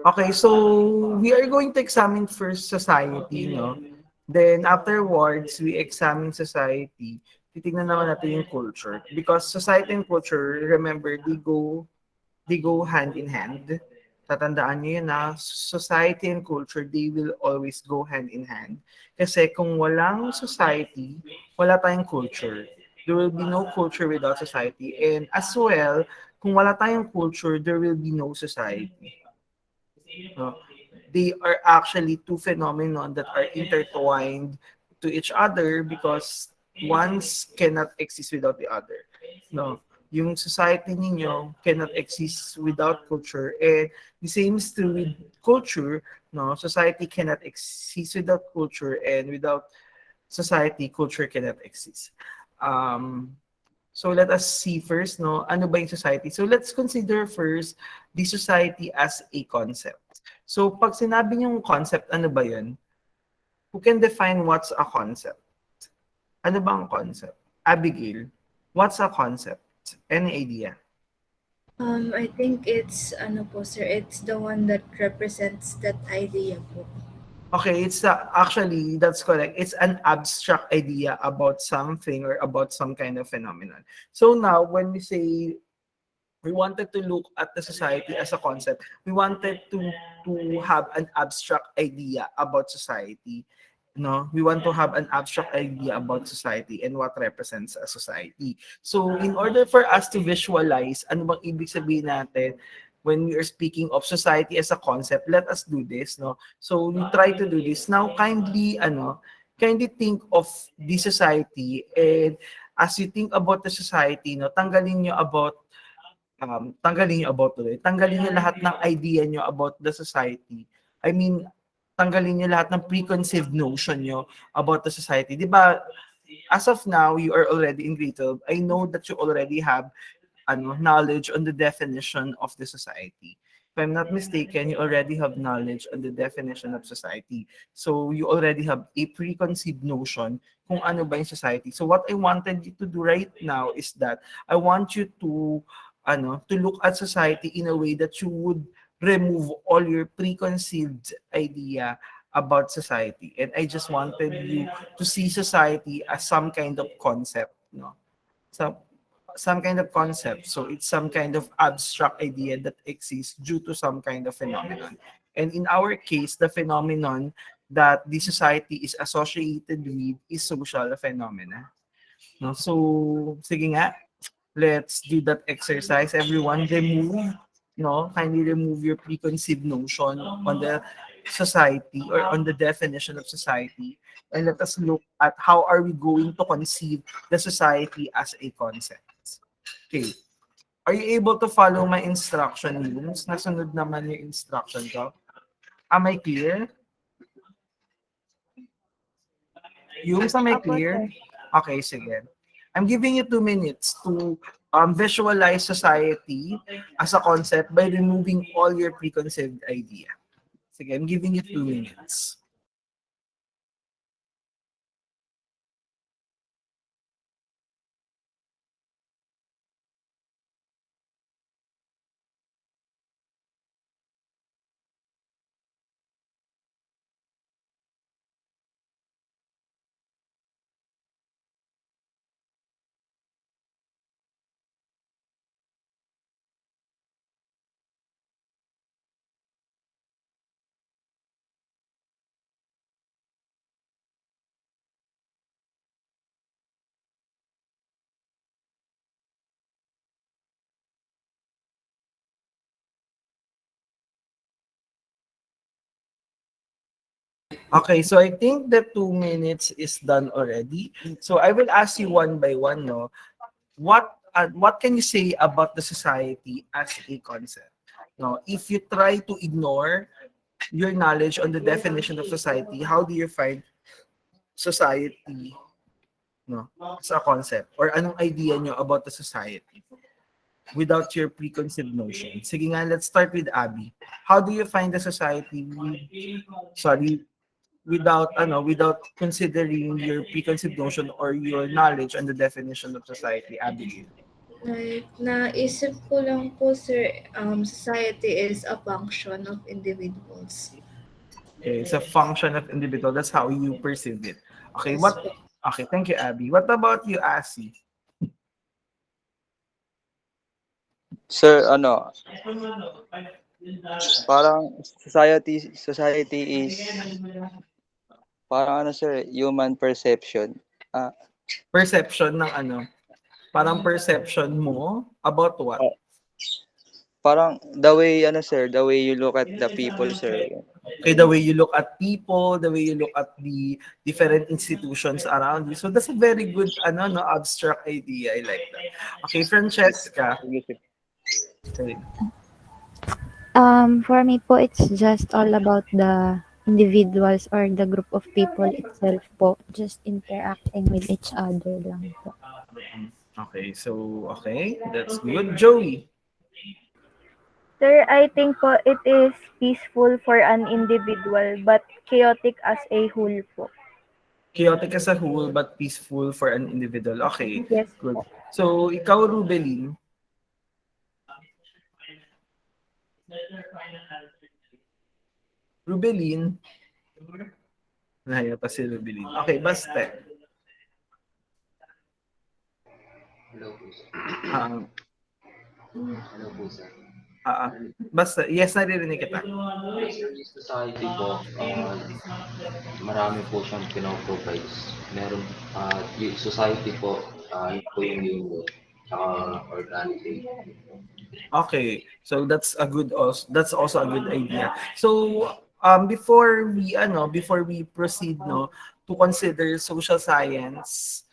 Okay, so we are going to examine first society, no? Then afterwards, we examine society. Titingnan naman natin yung culture. Because society and culture, remember, they go hand in hand. Tatandaan niyo yun na society and culture, they will always go hand in hand. Kasi kung walang society, wala tayong culture. There will be no culture without society. And as well, kung wala tayong culture, there will be no society. No? They are actually two phenomenon that are intertwined to each other because ones cannot exist without the other. No, yung society ninyo cannot exist without culture, and the same is true with culture. No, society cannot exist without culture, and without society, culture cannot exist. Um, so let us see first, no, ano ba yung society? So let's consider first the society as a concept. So pag sinabi yung concept, ano ba yun? Who can define what's a concept? Ano bang concept? Abigail, what's a concept? Any idea? I think it's ano po sir, it's the one that represents that idea po. Okay, it's actually that's correct. It's an abstract idea about something or about some kind of phenomenon. So now, when we say we wanted to look at the society as a concept, we wanted to have an abstract idea about society. No, we want to have an abstract idea about society and what represents a society. So in order for us to visualize ano bang ibig sabihin natin when we are speaking of society as a concept, let us do this, no? So we try to do this. Now kindly think of the society, and as you think about the society, no, tanggalin niyo about tuloy. Tanggalin niyo lahat ng idea niyo about the society. I mean, tanggalin niyo lahat ng preconceived notion niyo about the society. 'Di ba? As of now, you are already in grade 12. I know that you already have knowledge on the definition of the society. If I'm not mistaken, you already have knowledge on the definition of society. So you already have a preconceived notion kung ano ba yung society. So what I wanted you to do right now is that I want you to look at society in a way that you would remove all your preconceived idea about society. And I just wanted you to see society as some kind of concept, no? So some kind of concept. So it's some kind of abstract idea that exists due to some kind of phenomenon. And in our case, the phenomenon that the society is associated with is social phenomena. No? So, sige nga, let's do that exercise. Everyone, kindly remove your preconceived notion on the society or on the definition of society, and let us look at how are we going to conceive the society as a concept. Okay. Are you able to follow my instruction, Yums? Nasunod naman yung instruction ko. Am I clear? Yums, am I Opo clear? sir. Okay, sige. I'm giving you 2 minutes to visualize society as a concept by removing all your preconceived idea. Sige, I'm giving you 2 minutes. Okay, so I think the 2 minutes is done already. So I will ask you one by one, no? What can you say about the society as a concept? No, if you try to ignore your knowledge on the definition of society, how do you find society, no, as a concept? Or anong idea nyo about the society without your preconceived notion? Sige nga, let's start with Abby. How do you find the society sorry, without considering your preconceived notion or your knowledge on the definition of society, Abigail? Like, naisip ko lang po, sir, society is a function of individuals. Okay, it's a function of individual. That's how you perceive it. Okay, Yes what? po. Okay, thank you, Abby. What about you, Asi? Sir, ano, parang society is parang ano sir, human perception. Ah, Perception ng ano? Parang perception mo about what? ah, parang the way ano sir, the way you look at the people sir. Okay, the way you look at people, the way you look at the different institutions around you. So that's a very good ano no abstract idea. I like that. Okay, Francesca. Sige, sir. Sorry. For me po, it's just all about the individuals or the group of people itself po. Just interacting with each other lang po. Okay, so okay, that's good. Joey. Sir, I think po it is peaceful for an individual but chaotic as a whole po. Chaotic as a whole but peaceful for an individual. Okay, Yes good. po. So ikaw, Rubelin. Rubelin. Nahaya pa si Rubelin. Okay, basta. Hello po, sir. Ah, Hello po, sir. basta, yes, naririnig kita. Sir, yung society po, marami po siyang pinoprovide. Meron, yung society po, yun po yung unit, tsaka organic. Okay, so that's also a good idea. So before we proceed no to consider social science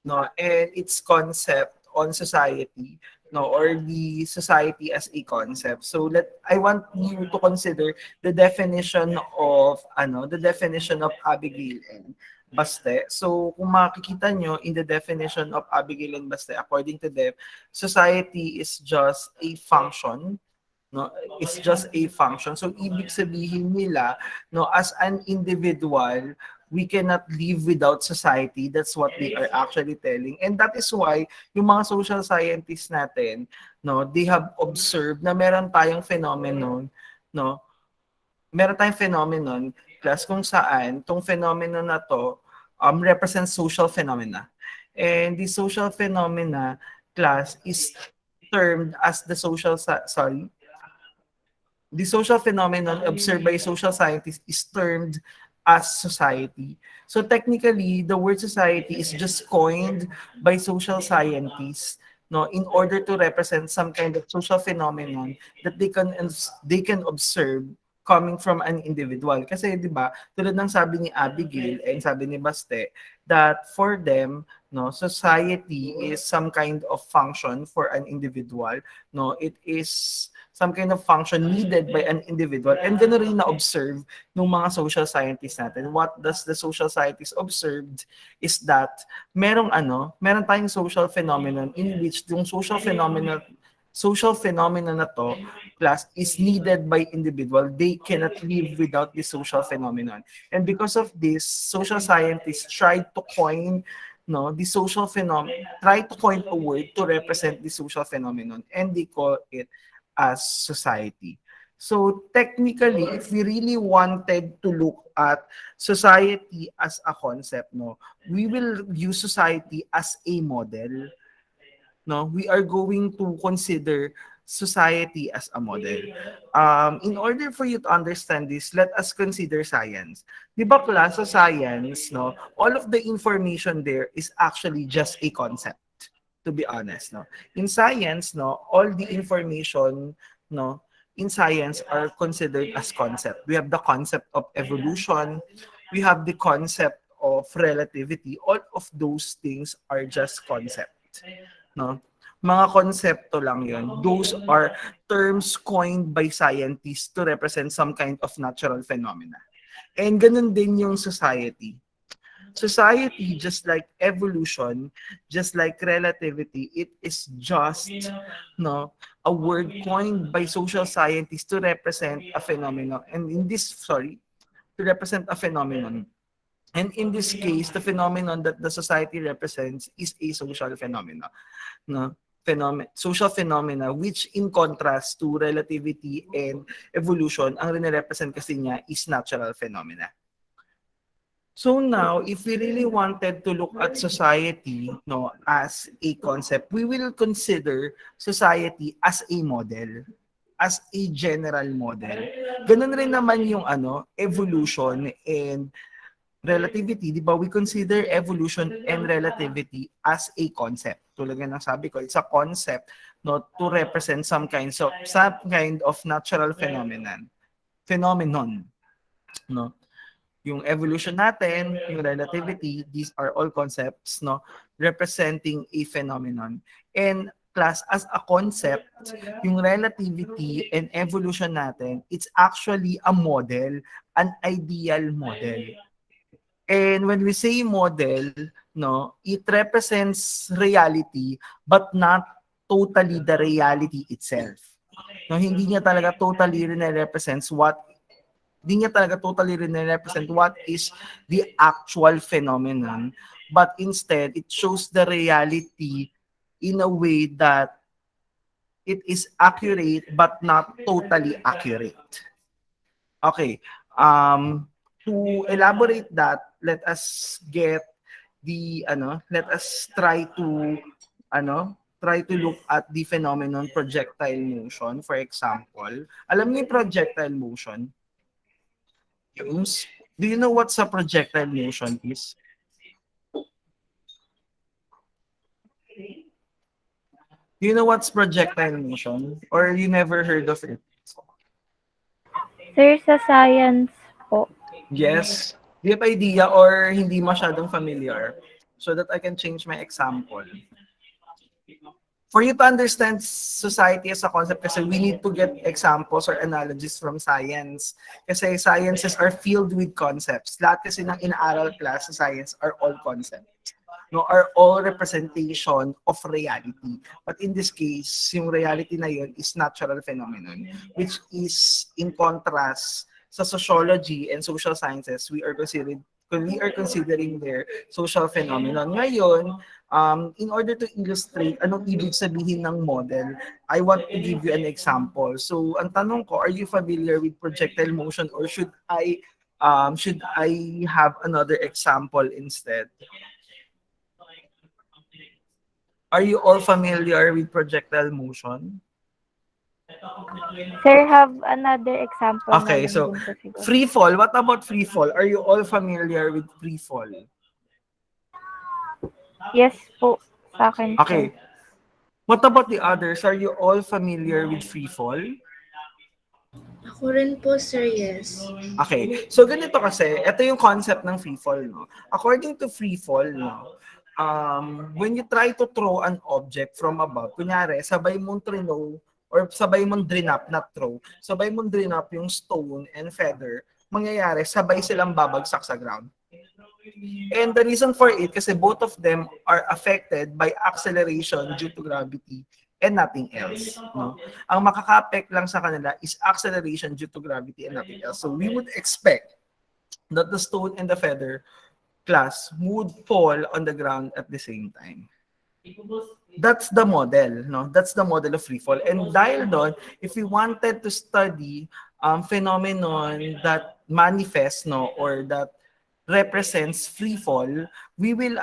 no and its concept on society no or the society as a concept. So I want you to consider the definition of Abigail and Baste. So kung makikita nyo in the definition of Abigail and Baste, according to them, society is just a function, no, it's just a function. So ibig sabihin nila no as an individual we cannot live without society. That's what they are actually telling, and that is why yung mga social scientists natin no they have observed na meron tayong phenomenon class kung saan tong phenomenon na to represents social phenomena, and the social phenomena class is termed as the social phenomenon observed by social scientists is termed as society. So technically, the word society is just coined by social scientists no in order to represent some kind of social phenomenon that they can observe coming from an individual. Kasi 'di ba, tulad ng sabi ni Abigail and sabi ni Baste that for them no society is some kind of function for an individual, no it is some kind of function needed by an individual, and gano'n rin na-observe ng mga social scientists natin. What does the social scientists observed is that meron tayong social phenomenon in which yung social phenomenon na to class is needed by individual. They cannot live without this social phenomenon. And because of this, social scientists tried to coin try to coin a word to represent the social phenomenon, and they call it as society. So technically, if we really wanted to look at society as a concept, no, we will use society as a model. No, we are going to consider society as a model. In order for you to understand this, let us consider science. Di ba class sa science, no, all of the information there is actually just a concept, to be honest, no. In science, no, all the information, no, in science are considered as concept. We have the concept of evolution, we have the concept of relativity. All of those things are just concept, no. Mga konsepto lang 'yon. Those are terms coined by scientists to represent some kind of natural phenomena. And ganun din yung society. Society, just like evolution, just like relativity, it is just no a word coined by social scientists to represent a phenomenon. And to represent a phenomenon. And in this case, the phenomenon that the society represents is a social phenomenon. No? social phenomena, which in contrast to relativity and evolution, ang rin-represent kasi niya is natural phenomena. So now, if we really wanted to look at society, no, as a concept, we will consider society as a model, as a general model. Ganun rin naman yung evolution and relativity, di ba? We consider evolution and relativity as a concept. Tulad nga ng sabi ko, it's a concept, no, to represent some kind of natural phenomenon, no? Yung evolution natin, yung relativity, these are all concepts, no, representing a phenomenon. And class, as a concept, yung relativity and evolution natin, it's actually a model, an ideal model. And when we say model, no, it represents reality, but not totally the reality itself. No, hindi niya talaga totally represent what is the actual phenomenon, but instead it shows the reality in a way that it is accurate but not totally accurate. Okay, to elaborate that, let us try to look at the phenomenon projectile motion. For example, alam niyo yung projectile motion? Do you know what a projectile motion is? Do you know what's projectile motion? Or you never heard of it? Sir, sa science po. Yes. Do you have idea or hindi masyadong familiar? So that I can change my example. For you to understand society as a concept, kasi we need to get examples or analogies from science. Kasi sciences are filled with concepts. Lahat kasi ng inaaral class sa science are all concepts. No, are all representation of reality. But in this case, yung reality na yun is natural phenomenon, which is in contrast sa sociology and social sciences, we are considering their social phenomenon. Ngayon, in order to illustrate anong ibig sabihin ng model, I want to give you an example. So, ang tanong ko, are you familiar with projectile motion or should I have another example instead? Are you all familiar with projectile motion? Sir, have another example. Okay, na lang so din po siguro. free fall. What about free fall? Are you all familiar with free fall? Yes po, sa akin po. Okay. What about the others? Are you all familiar with free fall? Ako rin po, sir, yes. Okay. So ganito kasi, ito yung concept ng free fall, no? According to free fall, no, when you try to throw an object from above, kunyari, sabay mong throw or sabay mong drinap, not throw, sabay mong drinap yung stone and feather, mangyayari, sabay silang babagsak sa ground. And the reason for it, kasi both of them are affected by acceleration due to gravity and nothing else. No? Ang makaka-affect lang sa kanila is acceleration due to gravity and nothing else. So we would expect that the stone and the feather class would fall on the ground at the same time. That's the model, no? That's the model of free fall. And dahil doon, if we wanted to study phenomenon that manifests, no, or that represents free fall, we will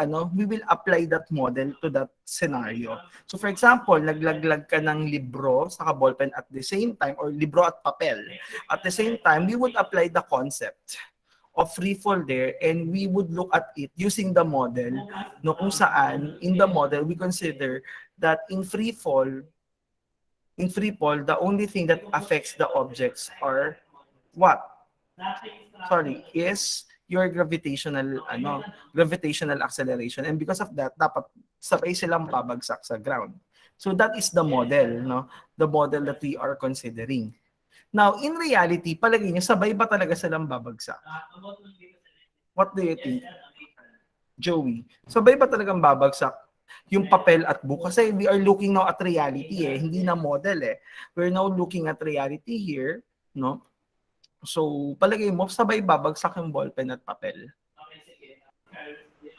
apply that model to that scenario. So for example, naglaglag ka ng libro sa ballpen at the same time, or libro at papel. At the same time, we would apply the concept of free fall there, and we would look at it using the model, no, kung saan in the model we consider that in free fall, the only thing that affects the objects are what? Is your gravitational acceleration, and because of that, dapat sabay silang babagsak sa ground. So that is the model, no? The model that we are considering. Now, in reality, palagay niyo, sabay ba talaga silang babagsak? What do you think? Joey, sabay ba talagang babagsak yung papel at book? Kasi we are looking now at reality hindi na model We're now looking at reality here, no? So, palagay mo, sabay babagsak yung ballpen at papel?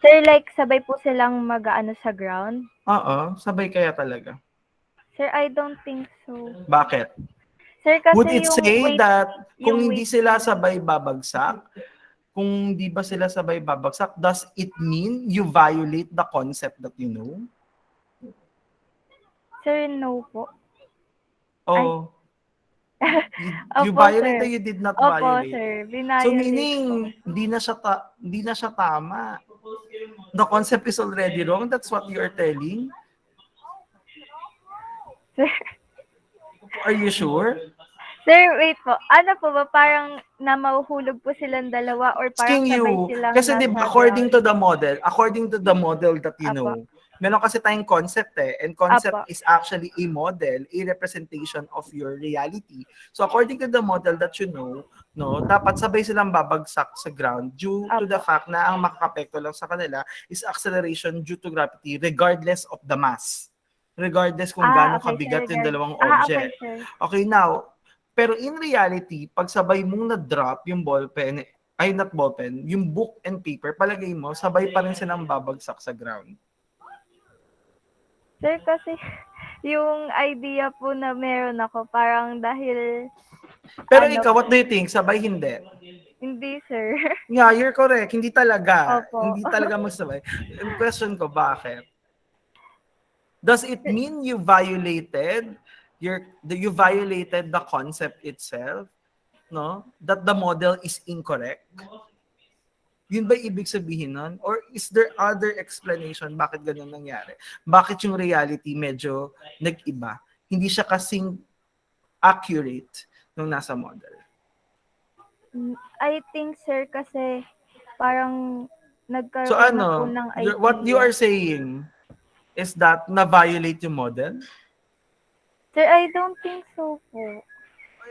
Sir, like sabay po silang mag-aano sa ground? Oo, sabay kaya talaga. Sir, I don't think so. Bakit? Sir, kasi Would it yung say weight, that kung yung hindi weight sila po. sabay babagsak, kung hindi ba sila sabay babagsak, does it mean you violate the concept that you know? Sir, no po. Oh, you Opo, violate sir. or you did not Opo, violate? sir. So Binayolate meaning, po. hindi na siya tama. The concept is already wrong. That's what you are telling. Sir, Are you sure? sir, wait po. Ano po ba? Parang na mahuhulog po silang dalawa or parang Asking sabay you, silang kasi di nasa ba, according ground? to the model that you Apo. know, meron kasi tayong concept and concept Apo. is actually a model, a representation of your reality. So according to the model that you know, no, dapat sabay silang babagsak sa ground due to the Apo. fact na ang makakapekto lang sa kanila is acceleration due to gravity regardless of the mass. Regardless kung gaano Okay, sir. kabigat yung dalawang Okay, object. sir. Okay, now, pero in reality, pag sabay mong na-drop yung ballpen, ay not ballpen, yung book and paper, palagay mo, sabay pa rin silang babagsak sa ground. Sir, kasi yung idea po na meron ako, parang dahil, Pero Ano ikaw, what po? do you think? Sabay hindi? hindi, sir. Yeah, you're correct. Hindi talaga. Opo. Hindi talaga magsabay. Yung question ko, bakit? Does it mean you violated the concept itself? No? That the model is incorrect? Yun ba ibig sabihin nun? Or is there other explanation bakit ganun nangyari? Bakit yung reality medyo nag-iba? Hindi siya kasing accurate nung nasa model. I think, sir, kasi parang nagkaroon So na po ano, ng idea. what you are saying is that na-violate yung model? Sir, I don't think so po.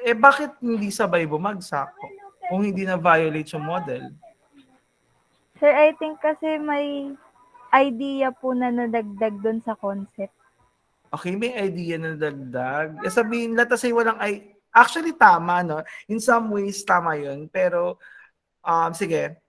Eh bakit hindi sabay bumagsak kung hindi na-violate yung model? Sir, I think kasi may idea po na nadagdag doon sa concept. Okay, may idea na dagdag. Eh, sabihin, let us say walang actually tama, no? In some ways, tama yun. Pero, sige,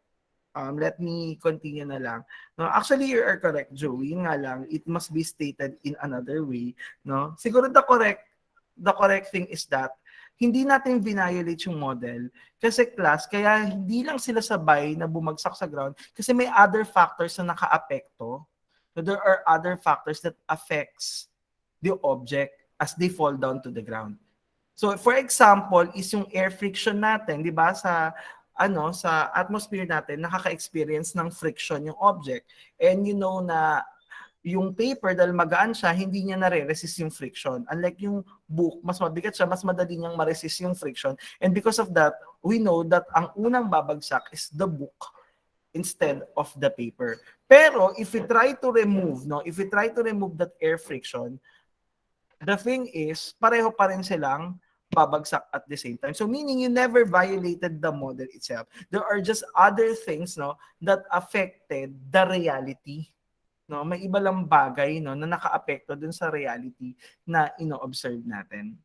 let me continue na lang. No, actually, you are correct, Joey. Yun nga lang, it must be stated in another way. No? Siguro the correct thing is that hindi natin violate yung model kasi class, kaya hindi lang sila sabay na bumagsak sa ground kasi may other factors na nakaapekto. So there are other factors that affects the object as they fall down to the ground. So for example, is yung air friction natin, 'di ba, sa sa atmosphere natin nakaka-experience ng friction yung object. And you know na yung paper, dahil magaan siya, hindi niya nare-resist yung friction. Unlike yung book, mas mabigat siya, mas madali niyang ma-resist yung friction. And because of that, we know that ang unang babagsak is the book instead of the paper. Pero if we try to remove, that air friction, the thing is, pareho pa rin silang babagsak at the same time. So meaning you never violated the model itself. There are just other things that affected the reality. No, may iba lang bagay na nakaapekto dun sa reality na ino-observe natin.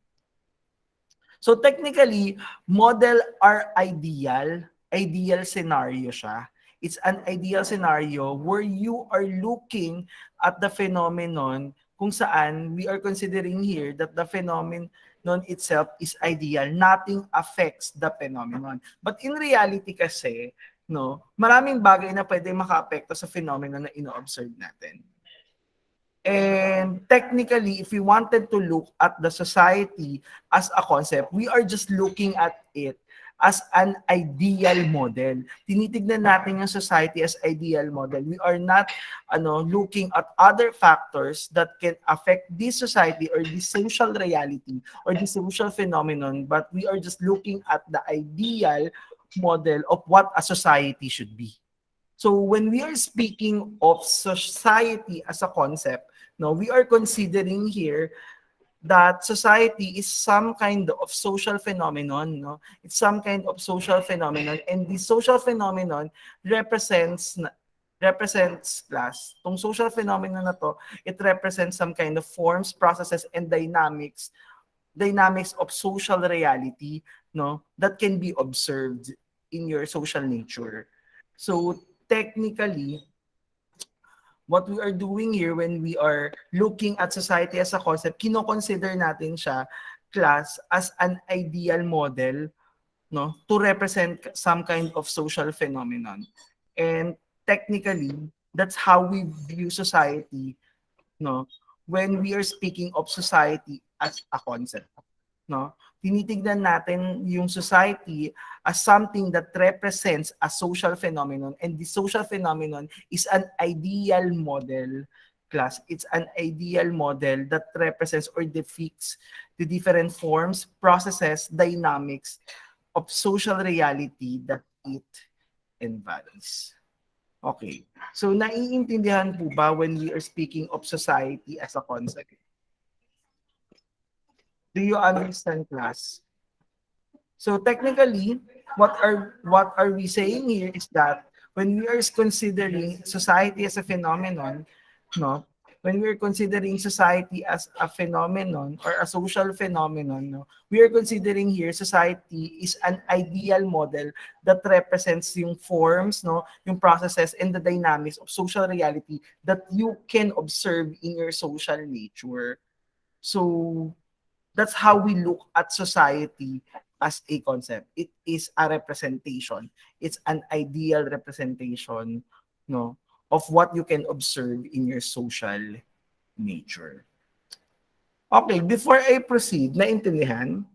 So technically, model are ideal scenario siya. It's an ideal scenario where you are looking at the phenomenon kung saan we are considering here that the phenomenon itself is ideal. Nothing affects the phenomenon. But in reality kasi, maraming bagay na pwede maka-apekto sa phenomenon na ino-observe natin. And technically, if we wanted to look at the society as a concept, we are just looking at it as an ideal model. Tinitignan natin yung society as ideal model. We are not looking at other factors that can affect this society or this social reality or this social phenomenon, but we are just looking at the ideal model of what a society should be. So when we are speaking of society as a concept, we are considering here that society is some kind of social phenomenon. It's some kind of social phenomenon, and the social phenomenon represents class. Tong social phenomenon na to, it represents some kind of forms, processes, and dynamics of social reality that can be observed in your social nature. So technically, what we are doing here when we are looking at society as a concept, kino-consider natin siya, class, as an ideal model, no, to represent some kind of social phenomenon. And technically, that's how we view society, no, when we are speaking of society as a concept, no. Tinitignan natin yung society as something that represents a social phenomenon, and the social phenomenon is an ideal model, class. It's an ideal model that represents or depicts the different forms, processes, dynamics of social reality that it embodies. Okay. So, naiintindihan po ba when we are speaking of society as a concept? Do you understand, class? So technically, what are we saying here is that when we are considering society as a phenomenon, no, when we are considering society as a phenomenon or a social phenomenon, no, we are considering here society is an ideal model that represents yung forms, no, yung processes and the dynamics of social reality that you can observe in your social nature. So that's how we look at society as a concept. It is a representation. It's an ideal representation, no, of what you can observe in your social nature. Okay, before I proceed, naintindihan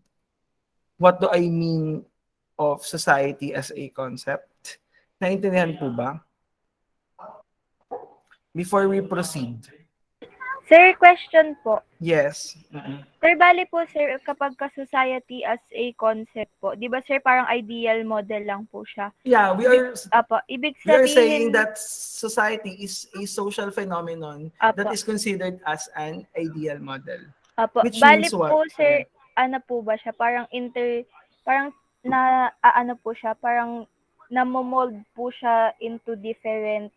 what do I mean of society as a concept? Naintindihan po ba? Before we proceed. Sir, question po. Yes. Mm-mm. Sir, bali po sir, kapag ka-society as a concept po, di ba sir parang ideal model lang po siya? Yeah, Ibig we are sabihin, saying that society is a social phenomenon that Apo. is considered as an ideal model. Apo, Which bali means what? po sir, ano po ba siya? Parang ano po siya, parang namomold po siya into different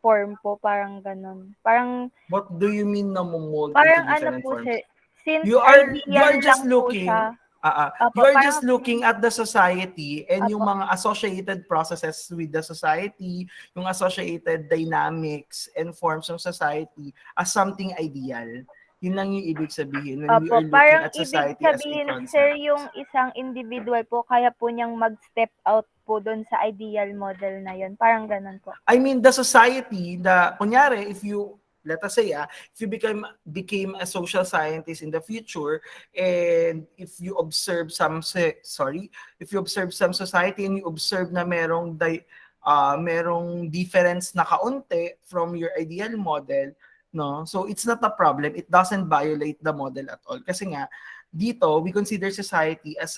form po, parang ganun. Parang What do you mean na mold Parang into ano different po forms? sir, since You are ideal just lang po looking, siya. you are Parang- just looking at the society and yung Apo. mga associated processes with the society, yung associated dynamics and forms of society as something ideal. Yun lang yung ibig sabihin when we Opo, are looking parang at ibig society as a sabihin concept. sir, yung isang individual po, kaya po niyang mag-step out po doon sa ideal model na yun. Parang ganun po. I mean, the society, kunyari, if you, let us say, if you became a social scientist in the future, and if you observe if you observe some society and you observe na merong difference na kaunti from your ideal model, no? So it's not a problem. It doesn't violate the model at all. Kasi nga, dito, we consider society as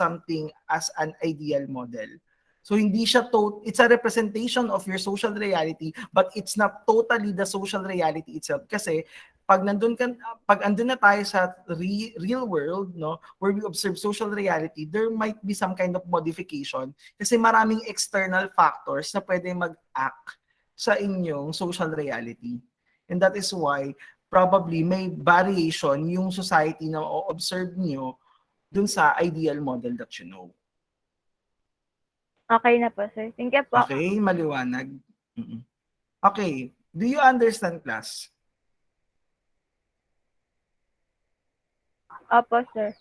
an ideal model. So hindi siya it's a representation of your social reality, but it's not totally the social reality itself. Kasi pag andun na tayo sa real world, no, where we observe social reality, there might be some kind of modification kasi maraming external factors na pwede mag-act sa inyong social reality. And that is why probably may variation yung society na o-observe nyo dun sa ideal model that you know. Okay na po sir. Thank you po. Okay, maliwanag. Mm-mm. Okay, do you understand, class? Opo sir.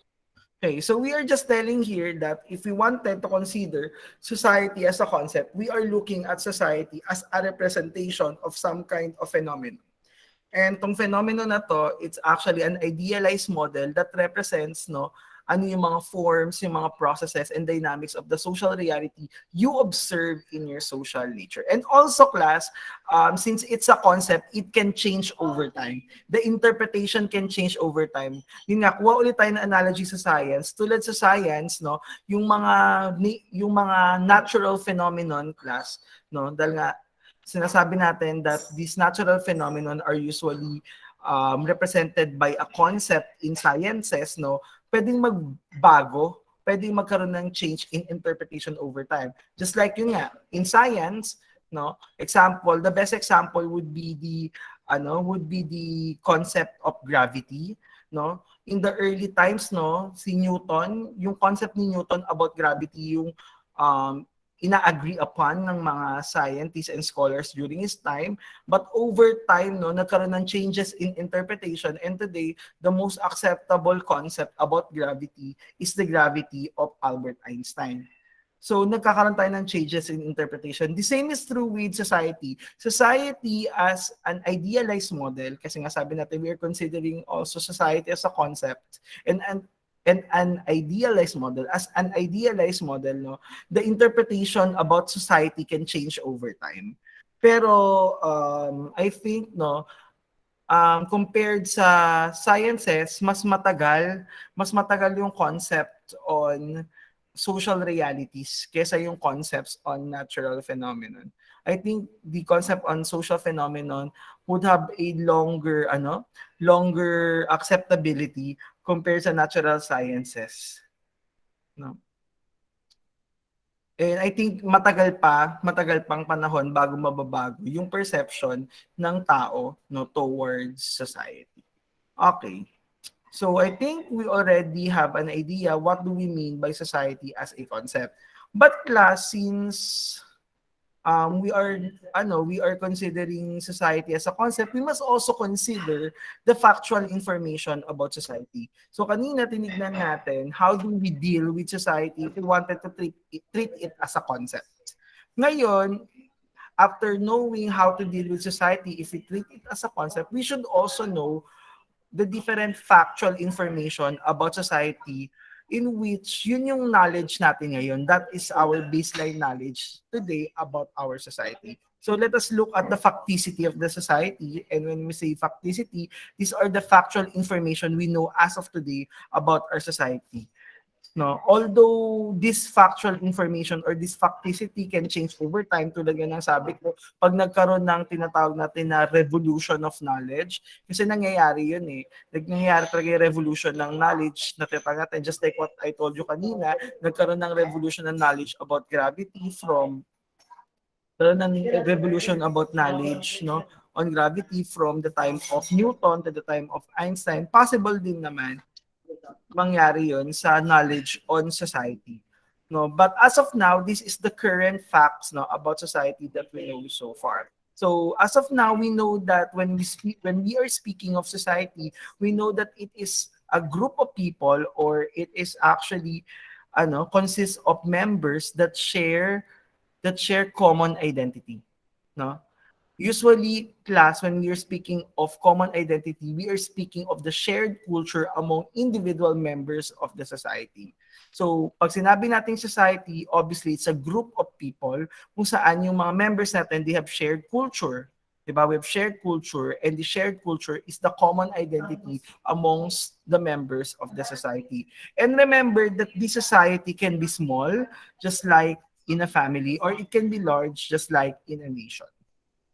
Okay, so we are just telling here that if we wanted to consider society as a concept, we are looking at society as a representation of some kind of phenomenon. And tong phenomenon na to, it's actually an idealized model that represents, no, ano yung mga forms, yung mga processes and dynamics of the social reality you observe in your social nature. And also, class, since it's a concept, it can change over time. The interpretation can change over time. Yun nga, kuha ulit tayo ng analogy sa science. Tulad sa science, no, yung mga natural phenomenon, class, no, dahil nga sinasabi natin that these natural phenomenon are usually represented by a concept in sciences, no, pwedeng magbago, pwedeng magkaroon ng change in interpretation over time. Just like yun nga, in science, no, the best example would be the concept of gravity, no. In the early times, no, si Newton, yung concept ni Newton about gravity, yung ina-agree upon ng mga scientists and scholars during his time. But over time, no, nagkaroon ng changes in interpretation, and today, the most acceptable concept about gravity is the gravity of Albert Einstein. So, nagkakaroon tayo ng changes in interpretation. The same is true with society. Society as an idealized model, kasi nga sabi natin, we are considering also society as a concept, and an idealized model. As an idealized model, no, the interpretation about society can change over time. Pero I think, no, compared sa sciences, mas matagal yung concept on social realities kesa yung concepts on natural phenomenon. I think the concept on social phenomenon would have a longer acceptability compared sa natural sciences. No? And I think matagal pang panahon bago mababago yung perception ng tao, no, towards society. Okay. So I think we already have an idea what do we mean by society as a concept. But class, since we are considering society as a concept, we must also consider the factual information about society. So kanina tinignan natin how do we deal with society if we wanted to treat it as a concept. Ngayon, after knowing how to deal with society if we treat it as a concept, we should also know the different factual information about society in which yun yung knowledge natin ngayon. That is our baseline knowledge today about our society. So let us look at the facticity of the society. And when we say facticity, these are the factual information we know as of today about our society. No, although this factual information or this facticity can change over time, tulad nga ng sabi ko, pag nagkaroon ng tinatawag natin na revolution of knowledge, kasi nangyayari yun eh. Nangyayari talaga yung revolution ng knowledge na tinatawag natin, just like what I told you kanina, nagkaroon ng revolution ng knowledge about gravity revolution about knowledge, no, on gravity from the time of Newton to the time of Einstein. Possible din naman mangyari yun sa knowledge on society. No, but as of now, this is the current facts, no, about society that we know so far. So as of now, we know that when we are speaking of society, we know that it is a group of people, or it is actually consists of members that share common identity. No? Usually, class, when we are speaking of common identity, we are speaking of the shared culture among individual members of the society. So, pag sinabi nating society, obviously, it's a group of people kung saan yung mga members natin, they have shared culture. Diba? We have shared culture, and the shared culture is the common identity amongst the members of the society. And remember that the society can be small, just like in a family, or it can be large, just like in a nation.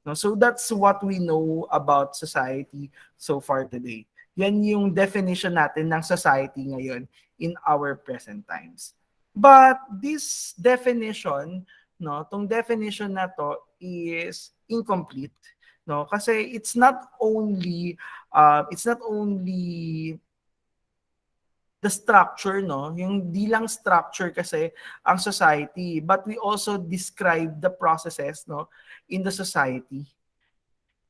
No, so that's what we know about society so far today. Yan yung definition natin ng society ngayon in our present times. But this definition, no, tong definition na to is incomplete, no, kasi it's not only the structure, no, yung di lang structure kasi ang society, but we also describe the processes, no, in the society.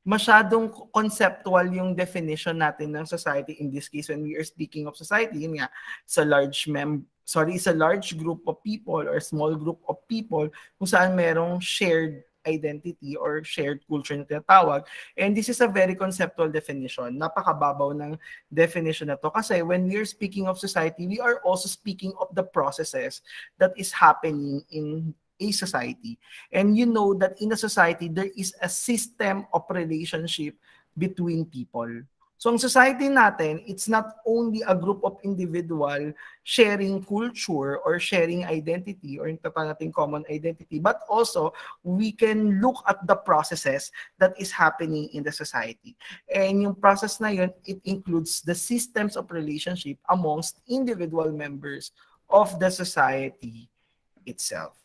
Masyadong conceptual yung definition natin ng society in this case when we are speaking of society. Yun nga, it's a large group of people or small group of people kung saan merong shared identity or shared culture na tinatawag. And this is a very conceptual definition. Napakababaw ng definition na to kasi when we are speaking of society, we are also speaking of the processes that is happening in a society. And you know that in a society, there is a system of relationship between people. So ang society natin, it's not only a group of individual sharing culture or sharing identity or yung tatawag nating common identity, but also we can look at the processes that is happening in the society. And yung process na yun, it includes the systems of relationship amongst individual members of the society itself.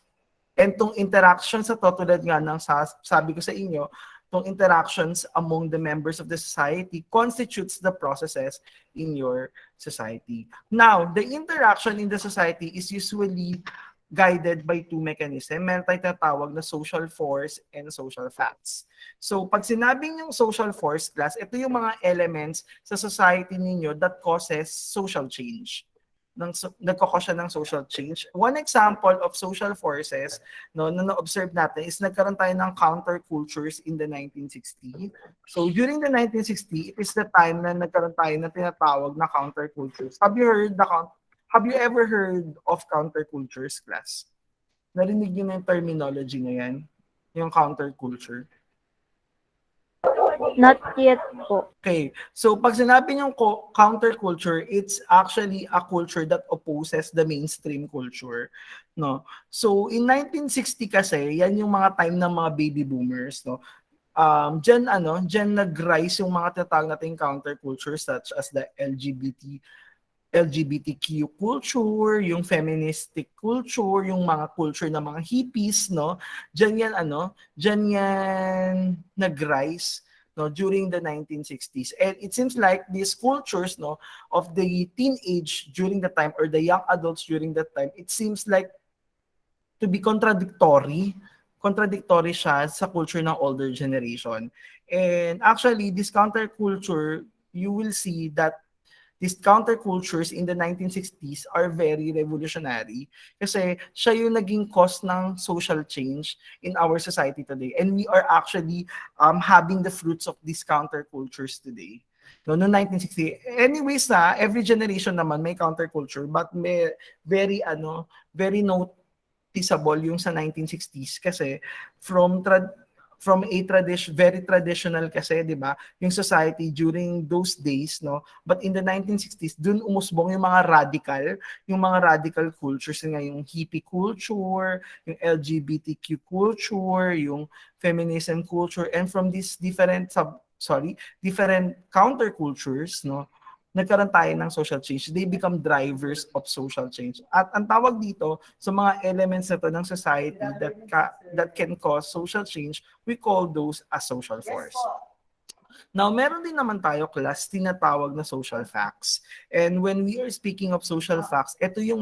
And tong interactions sa to, tulad nga ng sabi ko sa inyo, tong interactions among the members of the society constitutes the processes in your society. Now, the interaction in the society is usually guided by two mechanisms. Meron tayong tinatawag na social force and social facts. So, pag sinabing yung social force class, ito yung mga elements sa society ninyo that causes social change. Nagkakos siya ng social change. One example of social forces no, na na-observe natin is nagkaroon tayo ng countercultures in the 1960s. So, during the 1960s, it is the time na nagkaroon tayo ng tinatawag na countercultures. Have you ever heard of countercultures, class? Narinig niyo na yung terminology na yan? Yung counterculture? Not yet po. Okay. So, pag sinabi niyong counterculture, it's actually a culture that opposes the mainstream culture. No? So, in 1960 kasi, yan yung mga time ng mga baby boomers. No? Diyan nag-rise yung mga tinatawag nating counterculture such as the LGBTQ culture, yung feministic culture, yung mga culture ng mga hippies, no? Diyan yan nag-rise no during the 1960s. And it seems like these cultures no of the teenage during the time or the young adults during that time, it seems like to be contradictory siya sa culture ng older generation. And actually, this counterculture, you will see that these countercultures in the 1960s are very revolutionary kasi siya yung naging cause ng social change in our society today. And we are actually having the fruits of these countercultures today. No 1960. Anyways, every generation naman may counterculture but may very noticeable yung sa 1960s kasi from a very traditional kasi, 'di ba? Yung society during those days, no? But in the 1960s, dun umusbong yung mga radical cultures nga yung hippie culture, yung LGBTQ culture, yung feminism culture, and from these different countercultures, no? Nagkaroon tayo ng social change. They become drivers of social change. At ang tawag dito sa mga elements na to ng society that can cause social change, we call those as social force. Now, meron din naman tayo class tinatawag na social facts. And when we are speaking of social facts, ito yung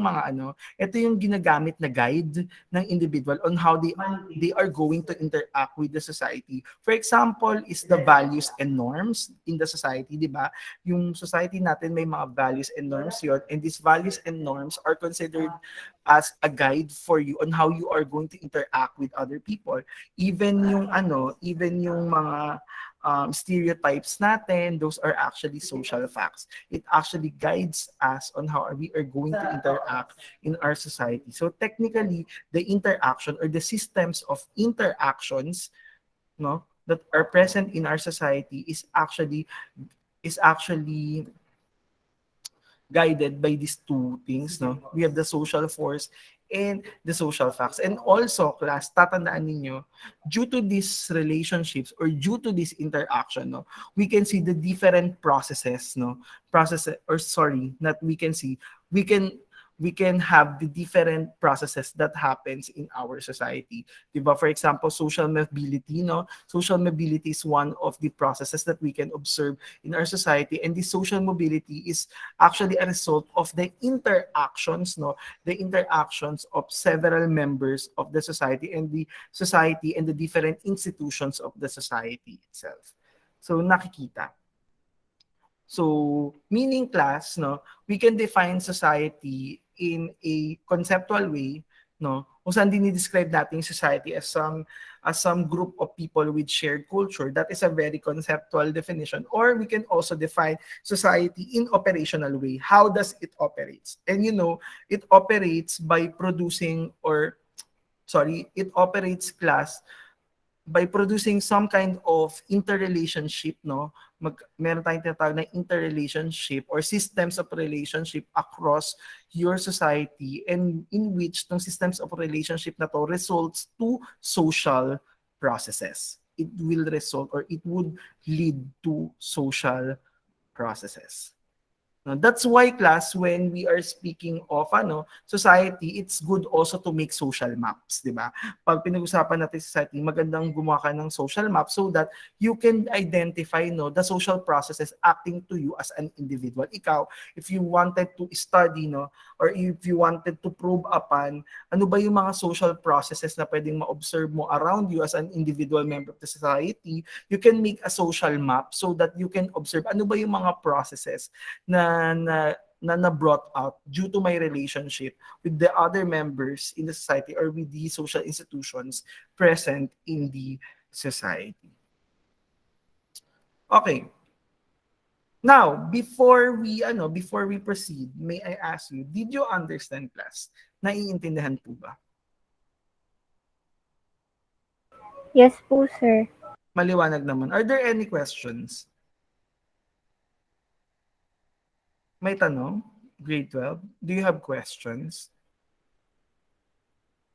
ginagamit na guide ng individual on how they are going to interact with the society. For example, is the values and norms in the society, di ba? Yung society natin may mga values and norms yun, and these values and norms are considered as a guide for you on how you are going to interact with other people. Even yung mga stereotypes natin, those are actually social facts. It actually guides us on how we are going to interact in our society. So technically, the interaction or the systems of interactions, no, that are present in our society is actually guided by these two things, no? We have the social force and the social facts. And also, class, tatandaan ninyo, due to these relationships or due to this interaction, no, we can see the different processes, no? We can have the different processes that happens in our society. Diba? For example, social mobility, no? Social mobility is one of the processes that we can observe in our society, and this social mobility is actually a result of the interactions, no? The interactions of several members of the society and the different institutions of the society itself. So nakikita. So, meaning class, no, we can define society in a conceptual way, no, kung saan dinidescribe natin society as some group of people with shared culture. That is a very conceptual definition. Or we can also define society in operational way. How does it operates? And it operates by class by producing some kind of interrelationship, no? Meron tayong tinatawag na interrelationship or systems of relationship across your society, and in which tong systems of relationship na to results to social processes. It would lead to social processes. No, that's why class, when we are speaking of society, it's good also to make social maps, 'di ba? Pag pinag-usapan natin society, magandang gumawa ka ng social map so that you can identify the social processes acting to you as an individual. Ikaw, if you wanted to study or if you wanted to probe upon ano ba yung mga social processes na pwedeng ma-observe mo around you as an individual member of the society, you can make a social map so that you can observe ano ba yung mga processes na brought out due to my relationship with the other members in the society or with the social institutions present in the society. Okay. Now, before we proceed, may I ask you, did you understand class? Naiintindihan po ba? Yes po, sir. Maliwanag naman. Are there any questions? May tanong? Grade 12? Do you have questions?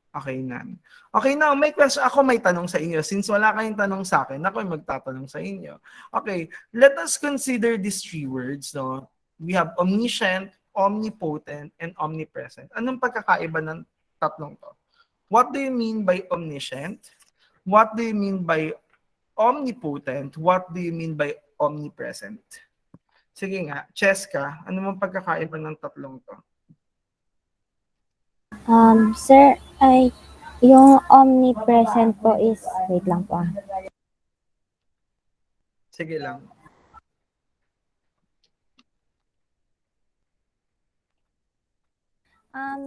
Okay na. Okay na, may question. Ako may tanong sa inyo. Since wala kayong tanong sa akin, ako ay magtatanong sa inyo. Okay, let us consider these three words. No? We have omniscient, omnipotent, and omnipresent. Anong pagkakaiba ng tatlong to? What do you mean by omniscient? What do you mean by omnipotent? What do you mean by omnipresent? Sige nga, Cheska, ano mong pagkakaiba ng tatlong to? Sir, yung omnipresent po is, wait lang po. Sige lang.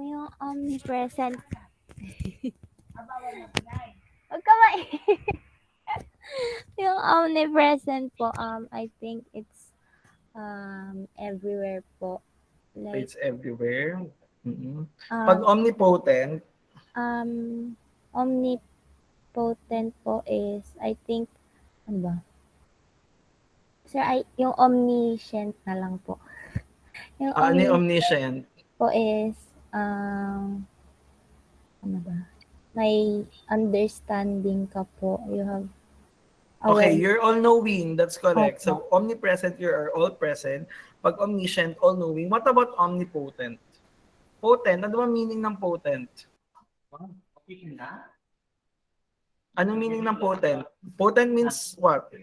Yung omnipresent, Huwag ka yung omnipresent po, I think it's everywhere po. Like, It's everywhere. Mhm. um, Pag omnipotent, omnipotent po is, I think, ano ba? Sir, yung omniscient na lang po. Yung ano yung omniscient? po is, ano ba? May understanding ka po. You have Okay, aware. you're all-knowing. That's correct. So, omnipresent, you are all-present. Pag omniscient, all-knowing. What about omnipotent? Potent, ano ba meaning ng potent? Anong meaning ng potent? Potent means what?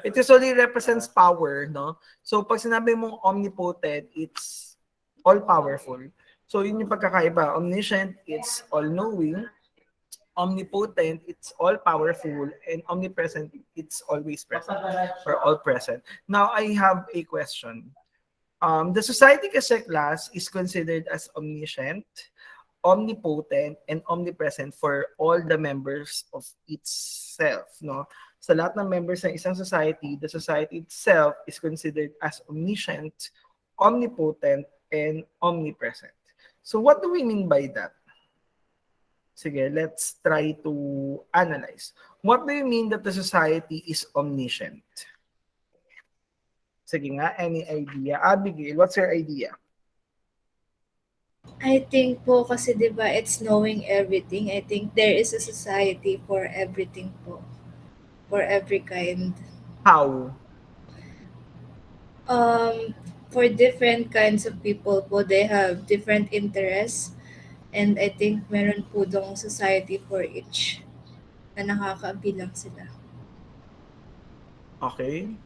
It usually represents power, no? So, pag sinabi mong omnipotent, it's all-powerful. So, yun yung pagkakaiba. Omniscient, it's all-knowing. Omnipotent, it's all-powerful. And omnipresent, it's always present or all-present. Now, I have a question. The society kasi class is considered as omniscient, omnipotent, and omnipresent for all the members of itself. No? Sa lahat ng members ng isang society, the society itself is considered as omniscient, omnipotent, and omnipresent. So what do we mean by that? Sige, let's try to analyze. What do you mean that the society is omniscient? Sige nga, any idea? Abigail, what's your idea? I think po kasi 'di ba it's knowing everything. I think there is a society for everything po. For every kind. How? For different kinds of people po, they have different interests. And I think meron po dong society for each na nakakabilang sila. Okay.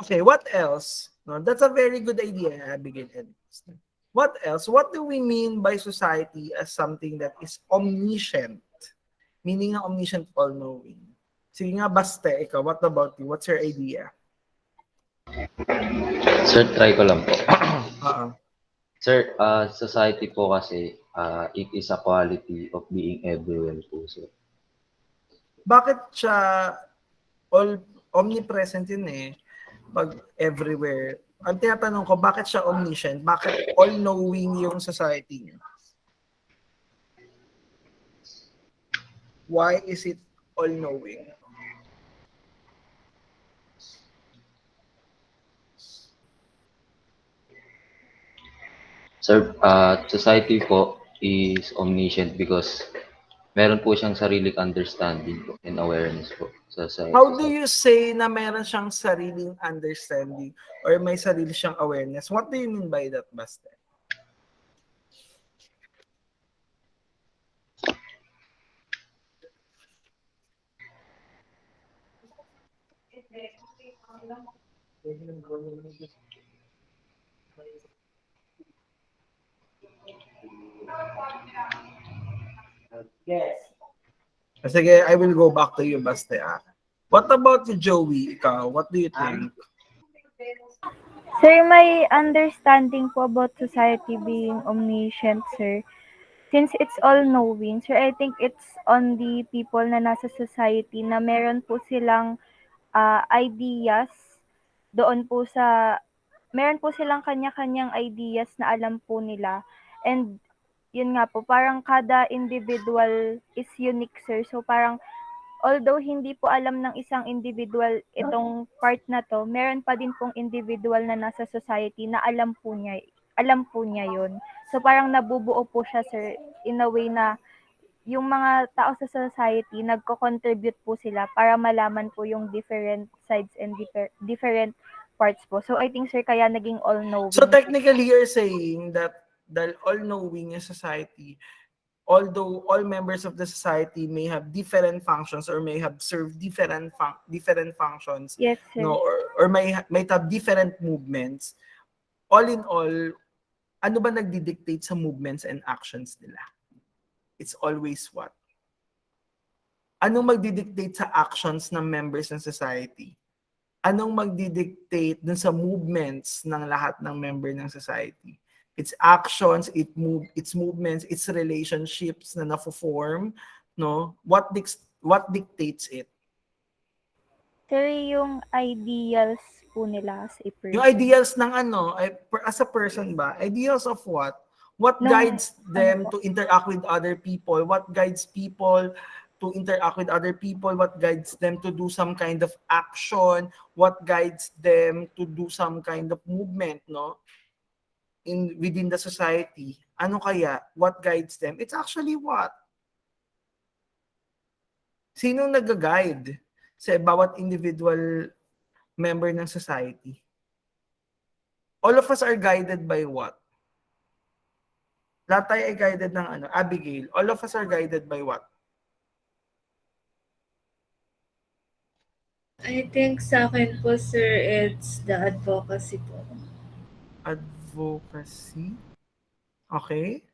Okay, what else? No, that's a very good idea, Abigail. What else? What do we mean by society as something that is omniscient? Meaning ng omniscient, all-knowing. Sige nga, Baste, ikaw, what about you? What's your idea? Sir, try ko lang po. Sir, society po kasi, it is a quality of being everywhere po, sir. Bakit siya omnipresent yun eh? Pag everywhere. Ang tinatanong ko, bakit siya omniscient? Bakit all-knowing yung society niya? Why is it all-knowing? Sir, society po is omniscient because meron po siyang sariling understanding po and awareness po sa How do society. you say na meron siyang sariling understanding or may sarili siyang awareness? What do you mean by that, Baste? Yes. Sige, I will go back to you, Baste. What about you, Joey? Ikaw, what do you think? Sir, my understanding po about society being omniscient, sir, since it's all-knowing, sir, I think it's on the people na nasa society na meron po silang ideas doon po sa meron po silang kanya-kanyang ideas na alam po nila. And yun nga po, parang kada individual is unique, sir. So parang although hindi po alam ng isang individual itong part na to, meron pa din pong individual na nasa society na alam po niya yun. So parang nabubuo po siya, sir, in a way na yung mga tao sa society, nagko-contribute po sila para malaman po yung different sides and different parts po. So I think, sir, kaya naging all-knowing. So technically, you're saying that the all-knowing society, although all members of the society may have different functions or may have served different functions, Yes, sir. no, or might have different movements, all in all, ano ba nagdi-dictate sa movements and actions nila? It's always what? Anong magdi-dictate sa actions ng members ng society? Anong magdi-dictate dun sa movements ng lahat ng member ng society? Its actions, its movements, its relationships na na-form, no? What dictates it? Sir, yung ideals po nila as a person. Yung ideals ng as a person ba? Ideals of what? What guides them to interact with other people? What guides people to interact with other people? What guides them to do some kind of action? What guides them to do some kind of movement, no? Within the society. Ano kaya? What guides them? It's actually what? Sino nag-guide sa bawat individual member ng society? All of us are guided by what? Lahat tayo ay guided ng Abigail. All of us are guided by what? I think sa akin po, sir, it's the advocacy po. Advocacy? Okay.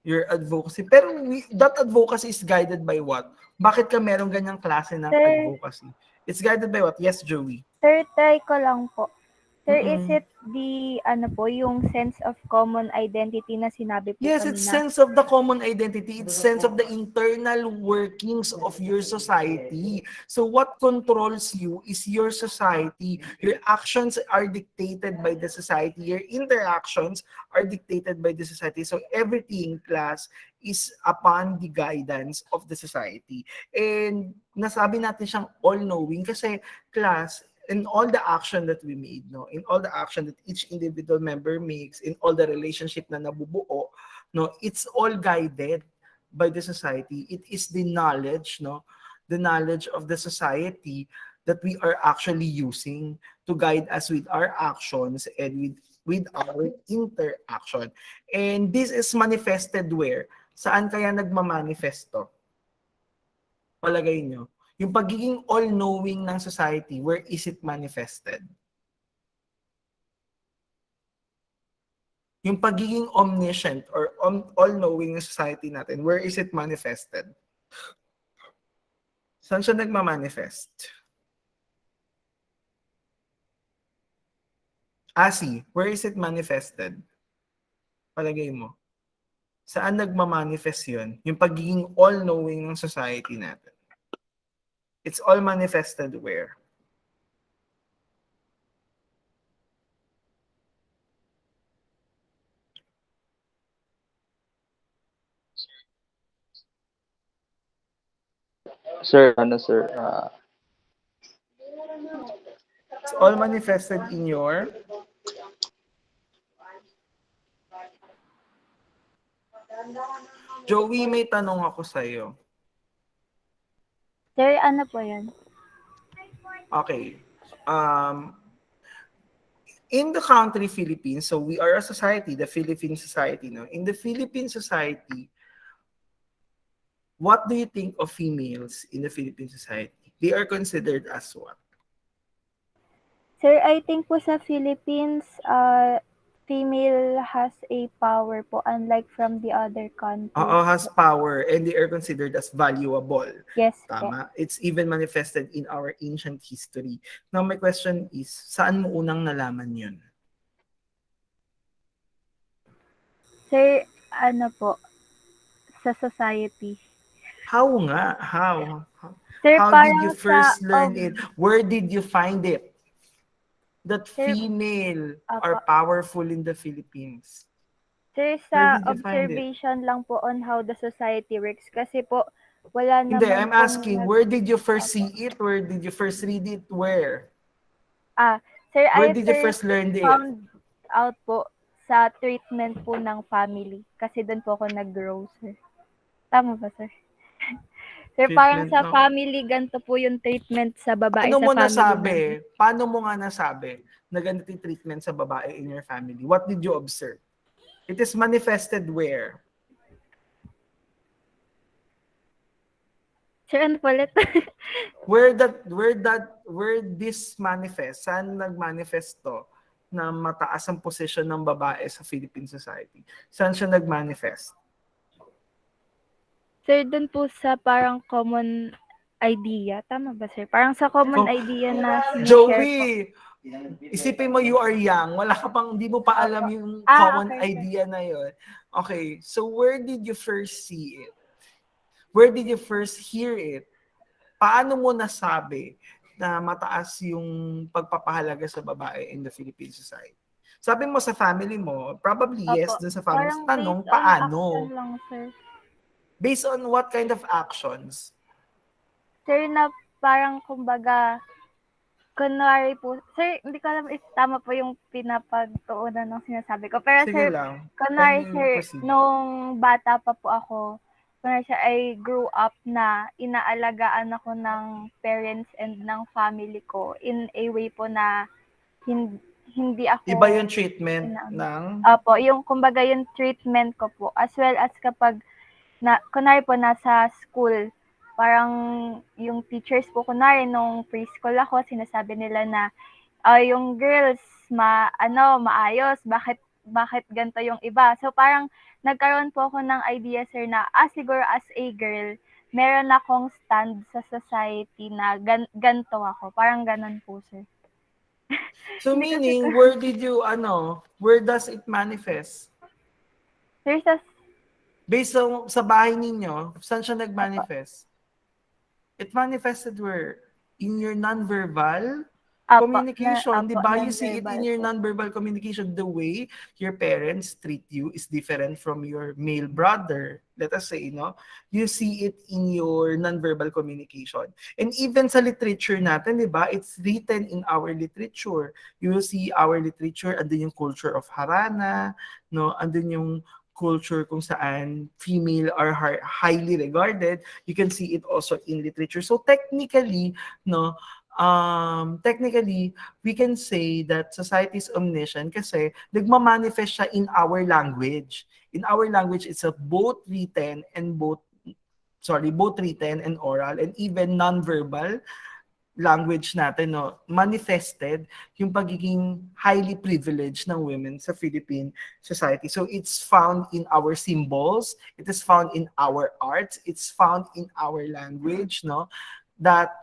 Your advocacy. Pero that advocacy is guided by what? Bakit ka merong ganyang klase ng Sir. advocacy? It's guided by what? Yes, Joey. Sir, try ko lang po. Sir, is Mm-mm. it yung sense of common identity na sinabi po Yes, kanina? it's sense of the common identity. It's sense of the internal workings of your society. So what controls you is your society. Your actions are dictated by the society. Your interactions are dictated by the society. So everything, class, is upon the guidance of the society. And nasabi natin siyang all-knowing kasi, class, in all the action that we made, no, in all the action that each individual member makes, in all the relationship na nabubuo, no, it's all guided by the society. It is the knowledge, no, the knowledge of the society that we are actually using to guide us with our actions and with our interaction. And this is manifested where? Saan kaya nagmamanifesto? Palagay nyo. Yung pagiging all-knowing ng society, where is it manifested? Yung pagiging omniscient or all-knowing ng society natin, where is it manifested? Saan siya nagmamanifest? Asi, where is it manifested? Palagay mo. Saan nagmamanifest yun? Yung pagiging all-knowing ng society natin. It's all manifested where? Sir, It's all manifested in your Joey, may tanong ako sa'yo. Sir, ano po yan? Okay. In the country Philippines, so we are a society, the Philippine society, no? In the Philippine society, what do you think of females in the Philippine society? They are considered as what? Sir, I think po sa Philippines, female has a power po unlike from the other countries. Has power and they are considered as valuable. Yes po. Tama. It's even manifested in our ancient history. Now, my question is, saan mo unang nalaman yun? Sir, ano po, sa society. How nga? How? Sir, How did you parang first sa, learn it? Where did you find it? That Sir, female are Apo. powerful in the Philippines. Sir, Where sa did you find it? observation lang po on how the society works. Kasi po, wala Hindi, naman I'm pong asking, where did you first see it? Where did you first read it? Where? Sir, Where I did you first first learn it? found out po sa treatment po ng family. Kasi doon po ako nag-grow, sir. Tama ba, sir? Sir, parang Treatment sa ng- family, ganito po yung treatment sa babae Ano sa mo family nasabi? namin. Paano mo nga nasabi na ganito yung treatment sa babae in your family? What did you observe? It is manifested where? Sir, ano po ulit? Where this manifest? Saan nagmanifest to na mataas ang posisyon ng babae sa Philippine society? Saan siya nagmanifest? Sir, doon po sa parang common idea. Tama ba, sir? Parang sa common idea na sinishare po. Joey, isipin mo you are young. Wala ka pang, hindi mo pa alam yung common okay, sir. idea na yun. Okay, so where did you first see it? Where did you first hear it? Paano mo nasabi na mataas yung pagpapahalaga sa babae in the Philippine society? Sabi mo sa family mo, probably yes, Opo. dun sa family. Parang Tanong, based on paano? action lang, sir. Based on what kind of actions? Sir, na parang kumbaga, kunwari po, sir, hindi ko alam if tama po yung pinapagtuunan ng sinasabi ko. Pero Sige sir, lang. kunwari Can you sir, proceed? nung bata pa po ako, kunwari siya I grew up na inaalagaan ako ng parents and ng family ko in a way po na hindi ako... Iba yung treatment ng... Opo, yung kumbaga yung treatment ko po, as well as kapag kunwari po nasa school, parang yung teachers po, kunwari nung preschool ako, sinasabi nila na yung girls maayos, bakit ganito yung iba. So parang nagkaroon po ako ng idea, sir, na siguro as a girl, meron akong stand sa society na ganito ako. Parang ganon po, sir. So meaning, where does it manifest? Sir, Based sa bahay ninyo, saan siya nag-manifest? It manifested where? In your non-verbal communication, di ba? You see it in your non-verbal communication. The way your parents treat you is different from your male brother. Let us say, no? You see it in your non-verbal communication. And even sa literature natin, di ba? It's written in our literature. You will see our literature, andun yung culture of Harana, no? Andun yung culture kung saan female are highly regarded. You can see it also in literature. So technically, no, we can say that society is omniscient kasi nagmamanifest siya in our language. In our language, it's both written and oral and even non-verbal language natin, no, manifested yung pagiging highly privileged ng women sa Philippine society. So it's found in our symbols, it is found in our arts, it's found in our language, no, that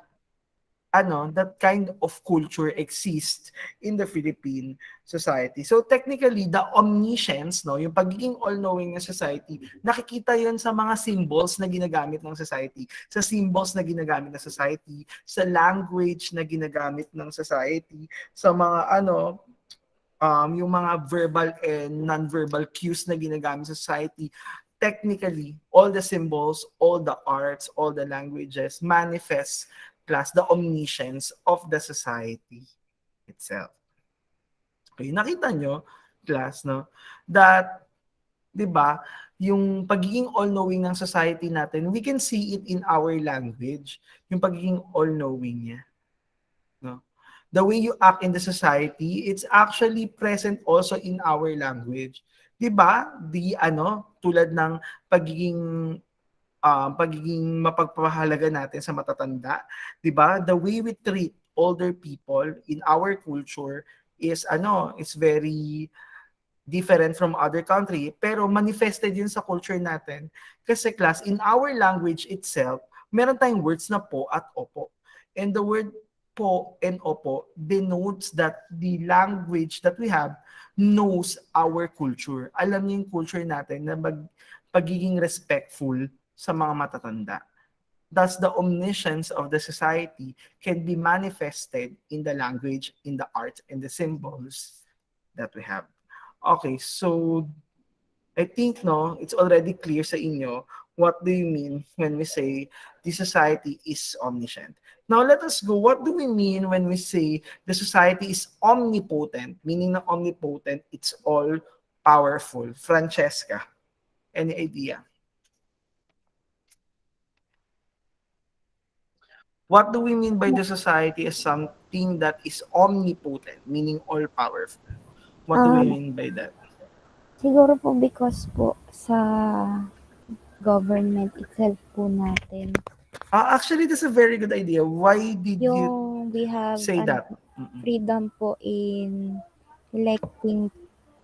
kind of culture exists in the Philippine society. So technically, the omniscience, no, yung pagiging all-knowing ng society, nakikita yon sa mga symbols na ginagamit ng society, sa symbols na ginagamit ng society, sa language na ginagamit ng society, sa mga yung mga verbal and non-verbal cues na ginagamit sa society. Technically, all the symbols, all the arts, all the languages manifest class the omniscience of the society itself. Okay, nakita nyo, class, no, that, di ba, yung pagiging all-knowing ng society natin, we can see it in our language, yung pagiging all-knowing niya. No? The way you act in the society, it's actually present also in our language. 'Di ba? Tulad ng pagiging pagiging mapagpahalaga natin sa matatanda, 'di ba? The way we treat older people in our culture is very different from other country, pero manifested yun sa culture natin. Kasi class, in our language itself, meron tayong words na po at opo. And the word po and opo denotes that the language that we have knows our culture. Alam niyo yung culture natin na pagiging respectful sa mga matatanda. Thus, the omniscience of the society can be manifested in the language, in the art, and the symbols that we have. Okay, so I think it's already clear sa inyo what do you mean when we say the society is omniscient. Now let us go. What do we mean when we say the society is omnipotent? Meaning na omnipotent, it's all powerful. Francesca, any idea? What do we mean by the society as something that is omnipotent, meaning all powerful? What do we mean by that? Siguro po because po sa government itself po natin, Actually, that's a very good idea. Why did you yung we have say that? freedom po in electing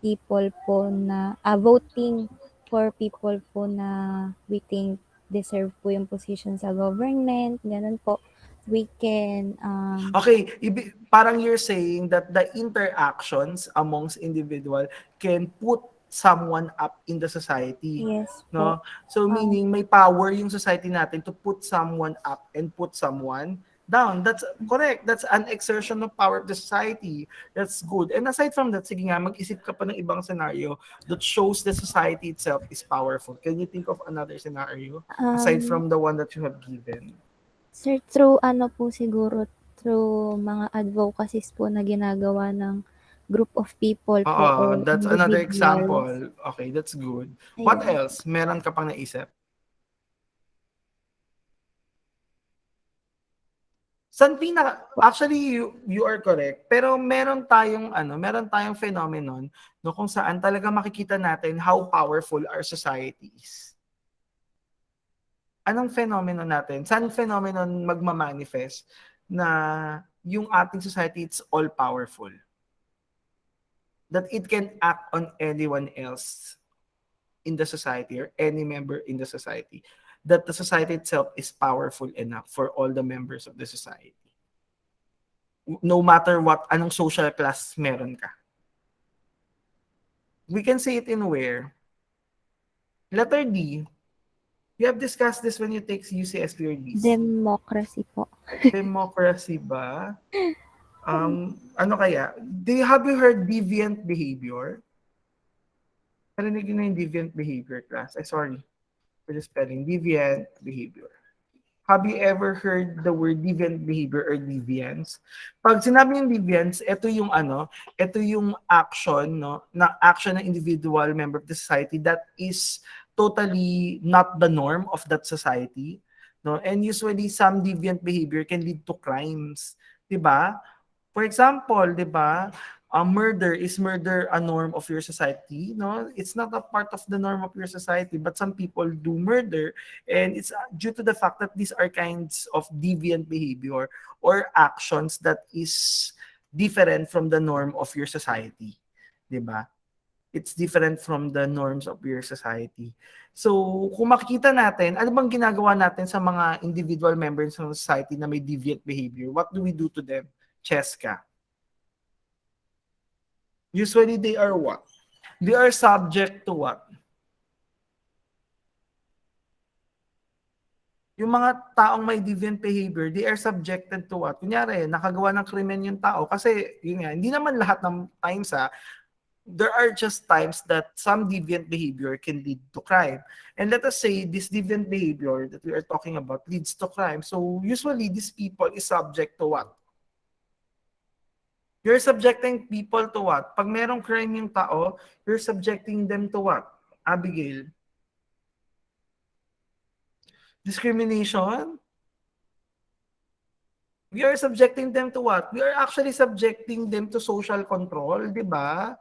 people po na voting for people po na we think deserve po yung position sa government, ganun po. We can Okay, parang you're saying that the interactions amongst individual can put someone up in the society. yes No? po. So meaning may power yung society natin to put someone up and put someone down. That's correct. That's an exertion of power of the society. That's good. And aside from that, sige nga, mag-isip ka pa ng ibang scenario that shows the society itself is powerful. Can you think of another scenario aside from the one that you have given? Sir, through po siguro, through mga advocacies po na ginagawa ng group of people po or That's another individuals. example. Okay, that's good. What Ayun. else? Meron ka pang naisip? Actually you are correct, pero meron tayong phenomenon no kung saan talaga makikita natin how powerful our society is. Anong phenomenon natin? Saan phenomenon magma-manifest na yung ating society it's all powerful? That it can act on anyone else in the society or any member in the society. That the society itself is powerful enough for all the members of the society. No matter what, anong social class meron ka. We can see it in where? Letter D. You have discussed this when you take UCSP or DC. Democracy po. Democracy ba? Ano kaya? Have you heard deviant behavior? Narinig niyo na yung deviant behavior class? Sorry for the spelling. Deviant behavior. Have you ever heard the word deviant behavior or deviance? Pag sinabi yung deviance, ito yung action, no, na action ng individual member of the society that is totally not the norm of that society, no? And usually some deviant behavior can lead to crimes, 'di ba? For example, 'di ba? Murder a norm of your society? No, it's not a part of the norm of your society, but some people do murder, and it's due to the fact that these are kinds of deviant behavior or actions that is different from the norm of your society, 'di ba? It's different from the norms of your society. So, kung makikita natin, ano bang ginagawa natin sa mga individual members ng society na may deviant behavior? What do we do to them? Cheska. Usually, they are what? They are subject to what? Yung mga taong may deviant behavior, they are subjected to what? Kunyari, nakagawa ng krimen yung tao. Kasi, yun nga, hindi naman lahat ng times there are just times that some deviant behavior can lead to crime. And let us say this deviant behavior that we are talking about leads to crime. So usually these people is subject to what? You're subjecting people to what? Pag merong crime yung tao, you're subjecting them to what? Abigail? discrimination. We are subjecting them to what? We are actually subjecting them to social control, di ba?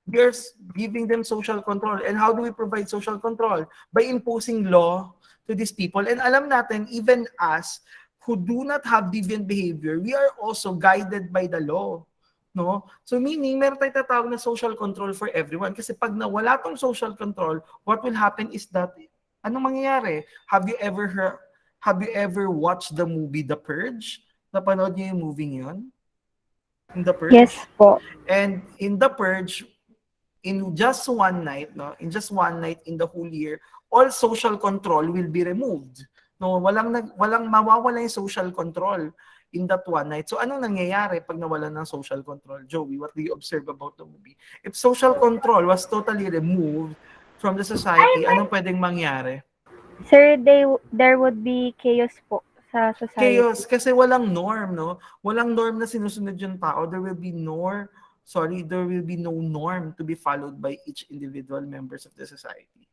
We are giving them social control. And how do we provide social control? By imposing law to these people. And alam natin, even us who do not have deviant behavior, we are also guided by the law. No? So meaning, meron tayong tatawag na social control for everyone. Kasi pag nawala tong social control, what will happen is that, anong mangyayari? Have you ever watched the movie The Purge? Napanood niyo yung movie yun? In The Purge? Yes po. And in The Purge, in just one night, no, in just one night in the whole year, all social control will be removed. No, walang mawawala yung social control in that one night. So anong nangyayari pag nawalan ng social control? Joey, what do you observe about the movie? If social control was totally removed from the society, anong pwedeng mangyari? Sir, there would be chaos po sa society. Chaos kasi walang norm, no? Walang norm na sinusunod yung tao. There will be no norm to be followed by each individual members of the society.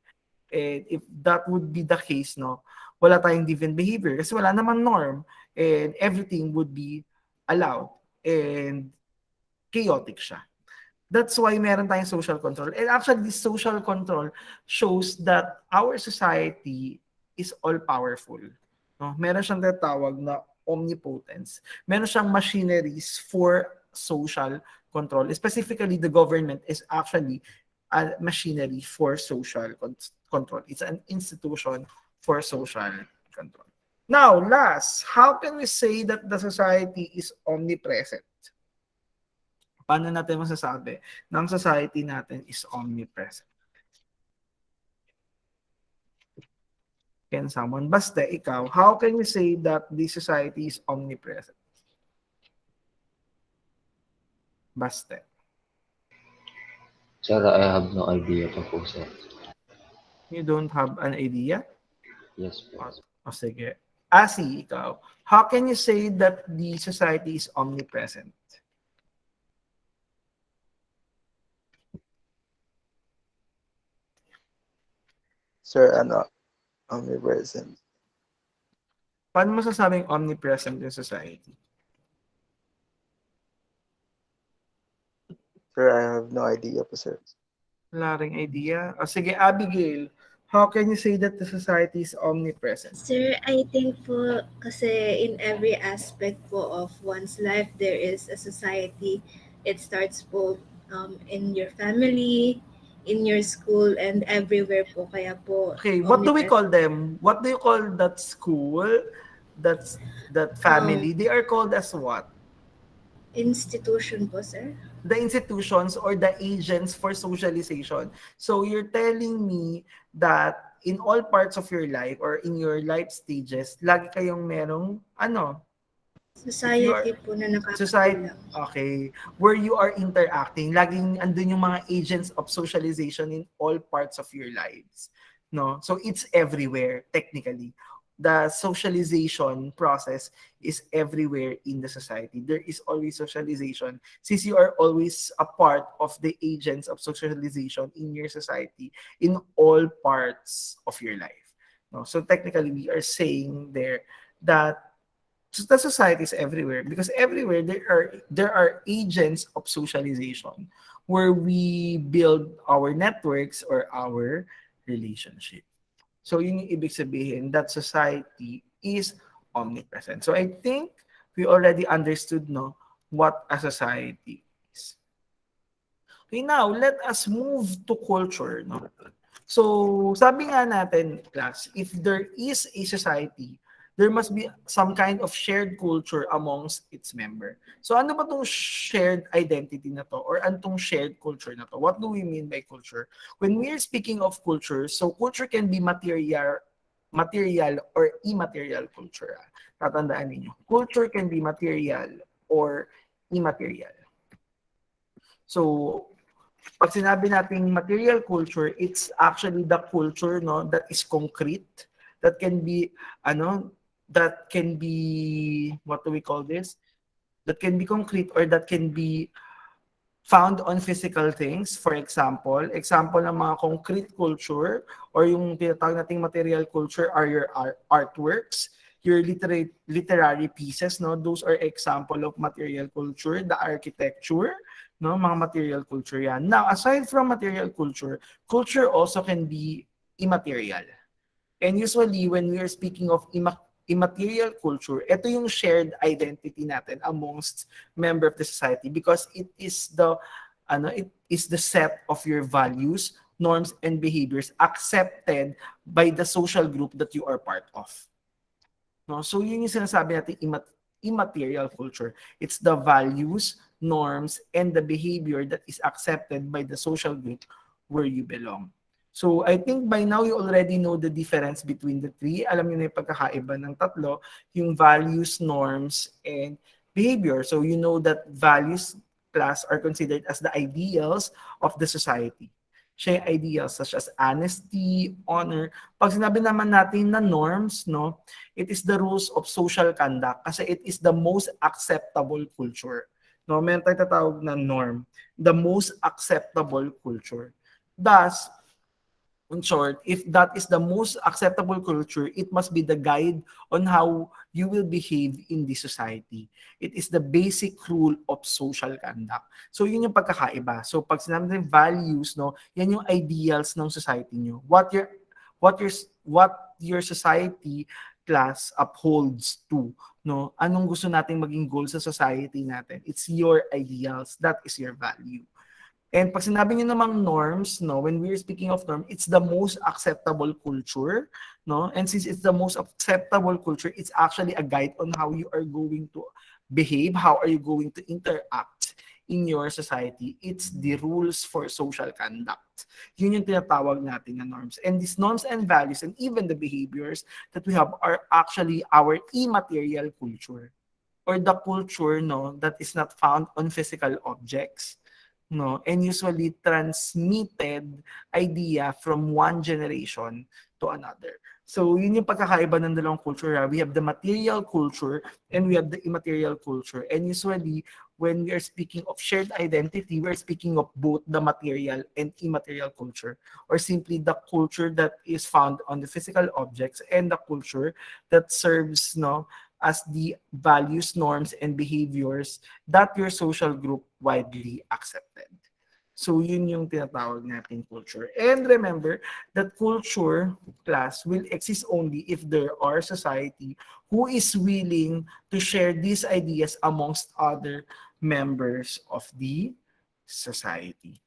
And if that would be the case, no, wala tayong deviant behavior kasi wala namang norm and everything would be allowed and chaotic siya. That's why meron tayong social control. And actually, this social control shows that our society is all-powerful. No? Meron siyang tatawag na omnipotence. Meron siyang machineries for social control. Specifically, the government is actually a machinery for social control. It's an institution for social control. Now, last, how can we say that the society is omnipresent? Paano natin masasabi na ang society natin is omnipresent? Can someone, basta ikaw, how can you say that the society is omnipresent? Basta. Sir, I have no idea pa po, sir. You don't have an idea? Yes po. O sige. Asi, ikaw, how can you say that the society is omnipresent? Sir, omnipresent. Paano masasabing omnipresent yung society? Sir, I have no idea po, sir. Wala ring idea. O sige, Abigail, how can you say that the society is omnipresent? Sir, I think po kasi in every aspect po of one's life, there is a society. It starts po in your family, in your school, and everywhere po. Kaya po, Okay, what do we omnipresent. call them? What do you call that school? That family? They are called as what? Institution po, sir? The institutions or the agents for socialization. So you're telling me that in all parts of your life or in your life stages, lagi kayong merong Society po na society, nakakabilang. okay, where you are interacting, laging andun yung mga agents of socialization in all parts of your lives. No? So it's everywhere, technically. The socialization process is everywhere in the society. There is always socialization. Since you are always a part of the agents of socialization in your society, in all parts of your life. No? So technically, we are saying there that the society is everywhere because everywhere there are agents of socialization where we build our networks or our relationship. So yun yung ibig sabihin that society is omnipresent. So I think we already understood what a society is. Okay, now let us move to culture. No? So sabi nga natin, class, if there is a society, there must be some kind of shared culture amongst its member. So ano ba tong shared identity na to or antong shared culture na to? What do we mean by culture? When we are speaking of culture, so culture can be material or immaterial culture. Tatandaan niyo. Culture can be material or immaterial. So pag sinabi nating material culture, it's actually the culture that is concrete, that can be what do we call this? That can be concrete or that can be found on physical things. For example ng mga concrete culture or yung tinatawag nating material culture are your artworks, your literary pieces, no? Those are example of material culture, the architecture, no? Mga material culture yan. Now, aside from material culture, culture also can be immaterial. And usually, when we are speaking of immaterial culture, ito yung shared identity natin amongst member of the society because it is the set of your values, norms, and behaviors accepted by the social group that you are part of. No? So yun yung sinasabi natin immaterial culture. It's the values, norms, and the behavior that is accepted by the social group where you belong. So I think by now you already know the difference between the three. Alam niyo na yung pagkakaiba ng tatlo, yung values, norms, and behavior. So you know that values class are considered as the ideals of the society. Siya yung ideals such as honesty, honor. Pag sinabi naman natin na norms, no, it is the rules of social conduct kasi it is the most acceptable culture. No, meron tayong tatawag na norm, the most acceptable culture. Thus, in short, if that is the most acceptable culture, it must be the guide on how you will behave in the society. It is the basic rule of social conduct. So yun yung pagkakaiba. So pag sinabi natin values, no, yan yung ideals ng society nyo. What your society class upholds to, no? Anong gusto nating maging goal sa society natin? It's your ideals. That is your value. And pag sinabi niyo namang norms, no, when we're speaking of norm, it's the most acceptable culture, no? And since it's the most acceptable culture, it's actually a guide on how you are going to behave, how are you going to interact in your society. It's the rules for social conduct. Yun yung tinatawag natin na norms. And these norms and values and even the behaviors that we have are actually our immaterial culture or the culture, no, that is not found on physical objects. No, and usually transmitted idea from one generation to another. So yun yung pagkakaiba ng dalawang culture. We have the material culture and we have the immaterial culture. And usually when we are speaking of shared identity, we're speaking of both the material and immaterial culture, or simply the culture that is found on the physical objects and the culture that serves, no, as the values, norms, and behaviors that your social group widely accepted. So yun yung tinatawag natin culture. And remember that culture class will exist only if there are society who is willing to share these ideas amongst other members of the society.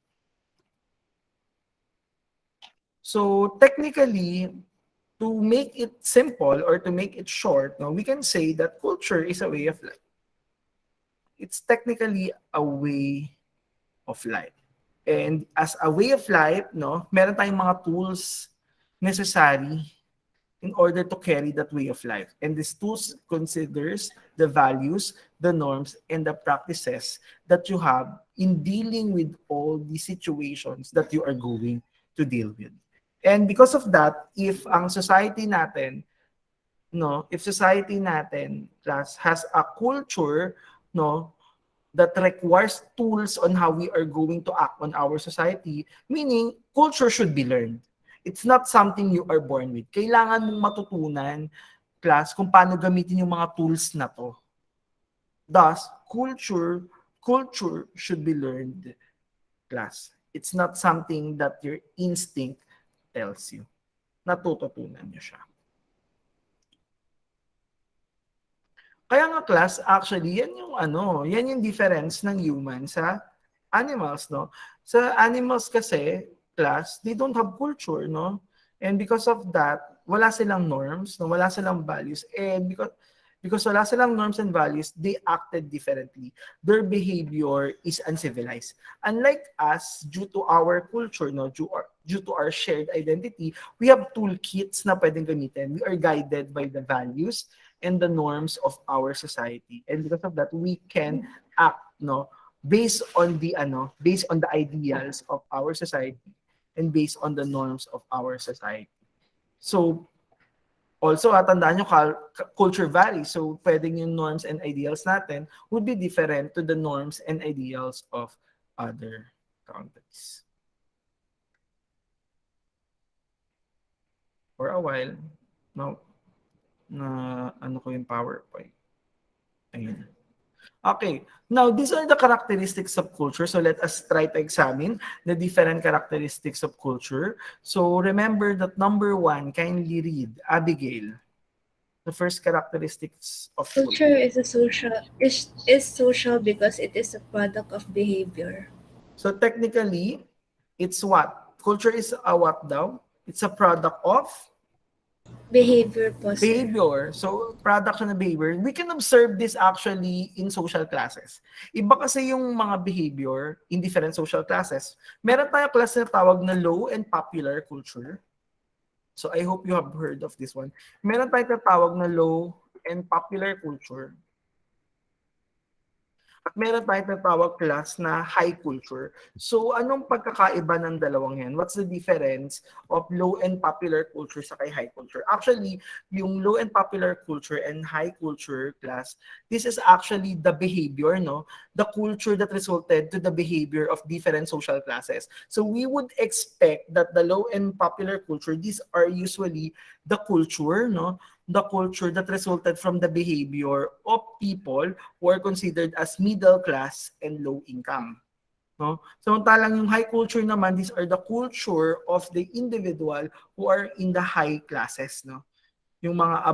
So technically, to make it simple or to make it short, no, we can say that culture is a way of life. It's technically a way of life. And as a way of life, no, meron tayong mga tools necessary in order to carry that way of life. And these tools considers the values, the norms, and the practices that you have in dealing with all the situations that you are going to deal with. And because of that, if ang society natin, no, if society natin class has a culture, no, that requires tools on how we are going to act on our society, meaning culture should be learned. It's not something you are born with. Kailangan mong matutunan, class, kung paano gamitin yung mga tools na to. Thus, culture should be learned, class. It's not something that your instinct tells you. Natututunan nyo siya. Kaya nga class, actually, yan yung difference ng human sa animals, no? Sa animals kasi, class, they don't have culture, no? And because of that, wala silang norms, no? Wala silang values. And because wala silang norms and values, they acted differently. Their behavior is uncivilized. Unlike us, due to our culture, no, due to our shared identity, we have toolkits na pwedeng gamitin. We are guided by the values and the norms of our society. And because of that, we can act, no, based on the ideals of our society and based on the norms of our society. So, also, tandaan nyo, culture varies. So, pwedeng yung norms and ideals natin would be different to the norms and ideals of other countries. For a while, no, na ano ko yung PowerPoint. Ayun. Okay. Now, these are the characteristics of culture. So let us try to examine the different characteristics of culture. So remember that number 1, kindly read, Abigail. The first characteristics of Culture is social because it is a product of behavior. So technically, it's what? Culture is a what daw? It's a product of Behavior po, sir. behavior. So, product siya ng behavior. We can observe this actually in social classes. Iba kasi yung mga behavior in different social classes. Meron tayong class na tawag na low and popular culture. So, I hope you have heard of this one. Meron tayong tawag na low and popular culture. At meron tayong tinatawag class na high culture. So, anong pagkakaiba ng dalawang yan? What's the difference of low and popular culture sa kay high culture? Actually, yung low and popular culture and high culture class, this is actually the behavior, no? The culture that resulted to the behavior of different social classes. So, we would expect that the low and popular culture, these are usually the culture, no? The culture that resulted from the behavior of people who are considered as middle class and low income. No? Samantalang yung high culture naman, these are the culture of the individual who are in the high classes, no? Yung mga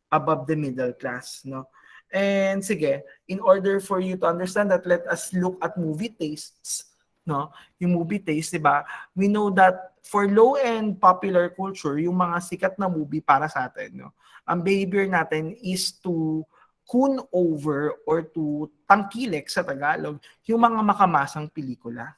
above the middle class, no? And sige, in order for you to understand that, let us look at movie tastes, no? Yung movie taste, 'di ba? We know that for low and popular culture, yung mga sikat na movie para sa atin, no? Ang behavior natin is to kun over or to tangkilik sa Tagalog yung mga makamasang pelikula,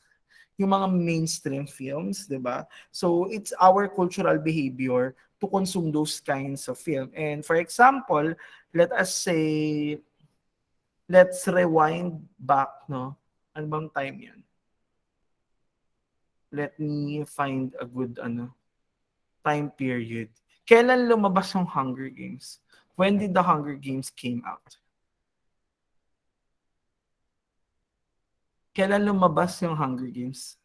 yung mga mainstream films, 'di ba? So it's our cultural behavior to consume those kinds of film. And for example, let us say, let's rewind back, no? Ano bang time 'yan? Let me find a good time period. Kailan lumabas yung Hunger Games? When did the Hunger Games came out? Kailan lumabas yung Hunger Games?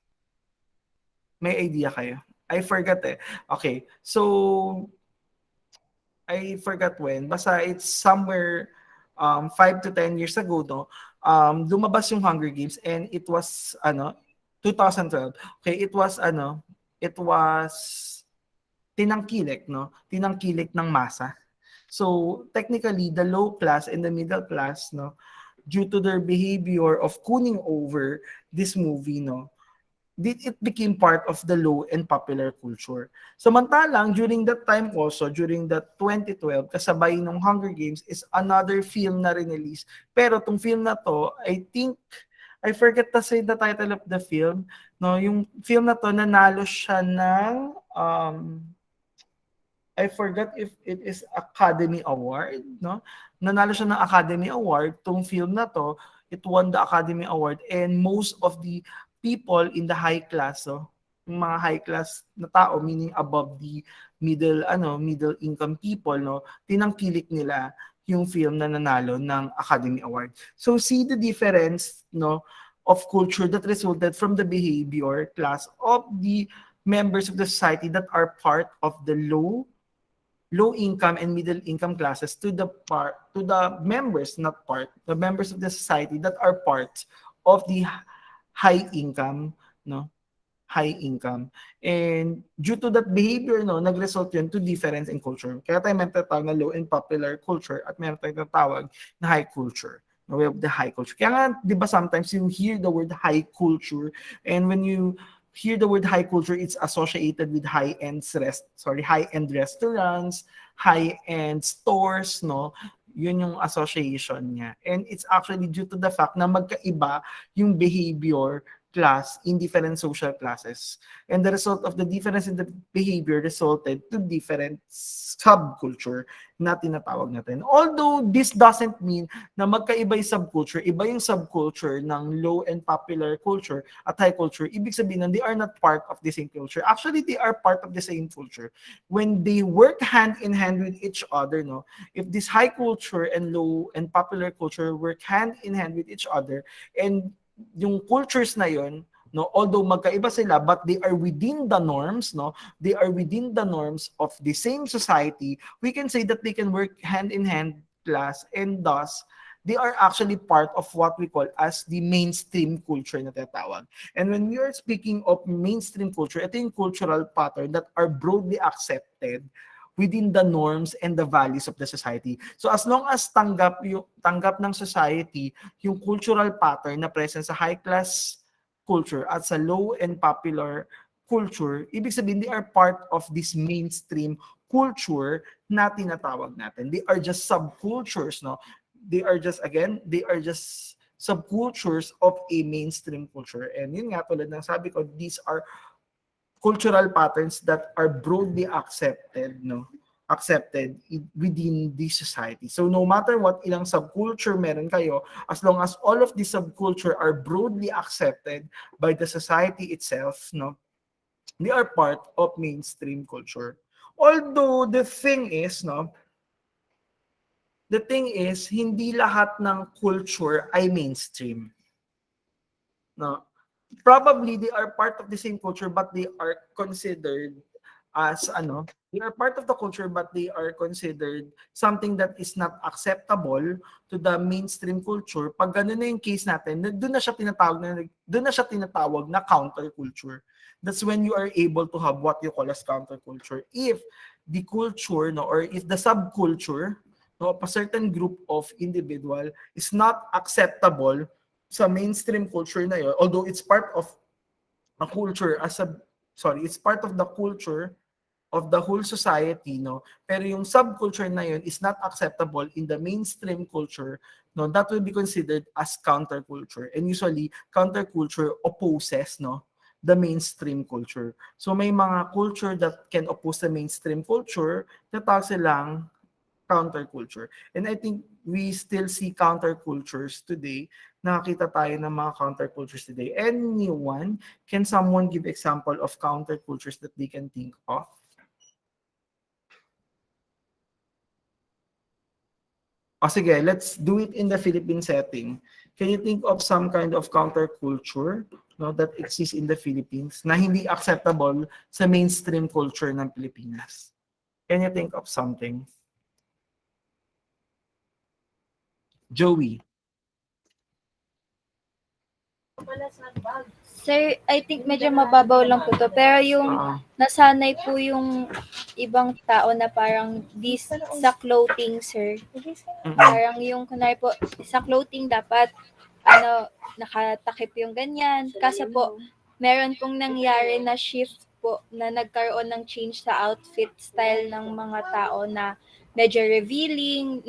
May idea kayo? I forgot eh. Okay. So, I forgot when. Basta it's somewhere 5 to 10 years ago, no? Lumabas yung Hunger Games and it was 2012. Okay, it was tinangkilik, no? Tinangkilik ng masa. So, technically, the low class and the middle class, no, due to their behavior of cooning over this movie, no, it became part of the low and popular culture. Samantalang, during that time also, during that 2012, kasabay ng Hunger Games is another film na rinelease. Pero tong film na to, I forget to say the title of the film. No, yung film na to, nanalo siya ng I forgot if it is Academy Award, no? Nanalo siya ng Academy Award tong film na to. It won the Academy Award and most of the people in the high class, so yung mga high class na tao, meaning above the middle income people, no, tinangkilik nila yung film na nanalo ng Academy Award. So see the difference, no, of culture that resulted from the behavior class of the members of the society that are part of the low income and middle income classes to the members of the society that are part of the high income, no? High income. And due to that behavior, no, nag-result yun to difference in culture. Kaya tayo may tatawag na low and popular culture at meron tayong tatawag na high culture. No, we have the high culture. Kaya nga, di ba sometimes you hear the word high culture and when you hear the word high culture, it's associated with high-end restaurants, high-end stores, no? Yun yung association niya. And it's actually due to the fact na magkaiba yung behavior class in different social classes. And the result of the difference in the behavior resulted to different subculture na tinatawag natin. Although this doesn't mean na magkaiba yung subculture, iba yung subculture ng low and popular culture at high culture, ibig sabihin na they are not part of the same culture. Actually, they are part of the same culture. When they work hand in hand with each other, no, if this high culture and low and popular culture work hand in hand with each other and yung cultures na yun, no, although magkaiba sila, but they are within the norms, no, they are within the norms of the same society, we can say that they can work hand in hand class, and thus they are actually part of what we call as the mainstream culture na tinatawag. And when we are speaking of mainstream culture, ito yung cultural pattern that are broadly accepted within the norms and the values of the society. So as long as tanggap ng society yung cultural pattern na present sa high class culture at sa low and popular culture, ibig sabihin they are part of this mainstream culture na tinatawag natin. They are just subcultures, no? They are just subcultures of a mainstream culture. And yun nga, tulad ng sabi ko, these are cultural patterns that are broadly accepted, no? Accepted within the society. So no matter what ilang subculture meron kayo, as long as all of the subculture are broadly accepted by the society itself, no? They are part of mainstream culture. Although the thing is, hindi lahat ng culture ay mainstream. No? Probably they are part of the same culture, but they are considered as they are part of the culture, but they are considered something that is not acceptable to the mainstream culture. Pag ganun na yung case natin, doon na siya tinatawag na counterculture. That's when you are able to have what you call as counterculture. If the culture, or if the subculture, of a certain group of individual is not acceptable sa mainstream culture na yun, although it's part of a culture it's part of the culture of the whole society, no? Pero yung subculture na yun is not acceptable in the mainstream culture, no? That will be considered as counterculture. And usually, counterculture opposes, no, the mainstream culture. So may mga culture that can oppose the mainstream culture, natawag silang counterculture. And I think we still see countercultures today. Nakakita tayo ng mga countercultures today. Can someone give example of countercultures that they can think of? O sige, let's do it in the Philippine setting. Can you think of some kind of counterculture, no, that exists in the Philippines na hindi acceptable sa mainstream culture ng Pilipinas? Can you think of something? Joey. Sir, I think medyo mababaw lang po to. Pero yung nasanay po yung ibang tao na parang this sa clothing, sir. Parang yung kunwari po, sa clothing dapat nakatakip yung ganyan. Kasi po, meron pong nangyari na shift po na nagkaroon ng change sa outfit style ng mga tao na medyo revealing,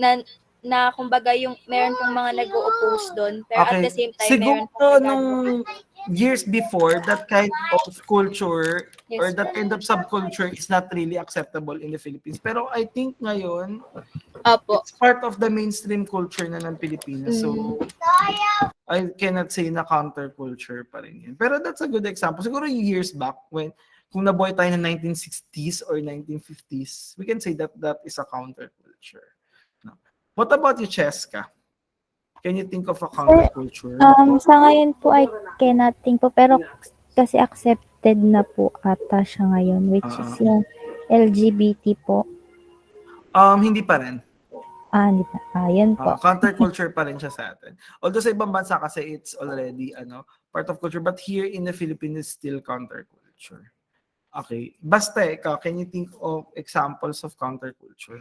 na kumbaga yung meron pong mga nag-o-oppose doon. Pero at the same time, meron siguro nung years before, that kind of culture or that kind of subculture is not really acceptable in the Philippines. Pero I think ngayon, it's part of the mainstream culture na ng Pilipinas. So, I cannot say na counterculture pa rin yan. Pero that's a good example. Siguro years back, kung nabuhay tayo ng 1960s or 1950s, we can say that that is a counterculture. No. What about you, Cheska? Can you think of a counterculture? Sa ngayon po, I cannot think po, pero kasi accepted na po ata siya ngayon, which is yung LGBT po. Hindi pa rin. Hindi pa. Yan po. Counterculture pa rin siya sa atin. Although sa ibang bansa kasi it's already part of culture, but here in the Philippines, it's still counterculture. Okay. Basta ikaw, can you think of examples of counterculture?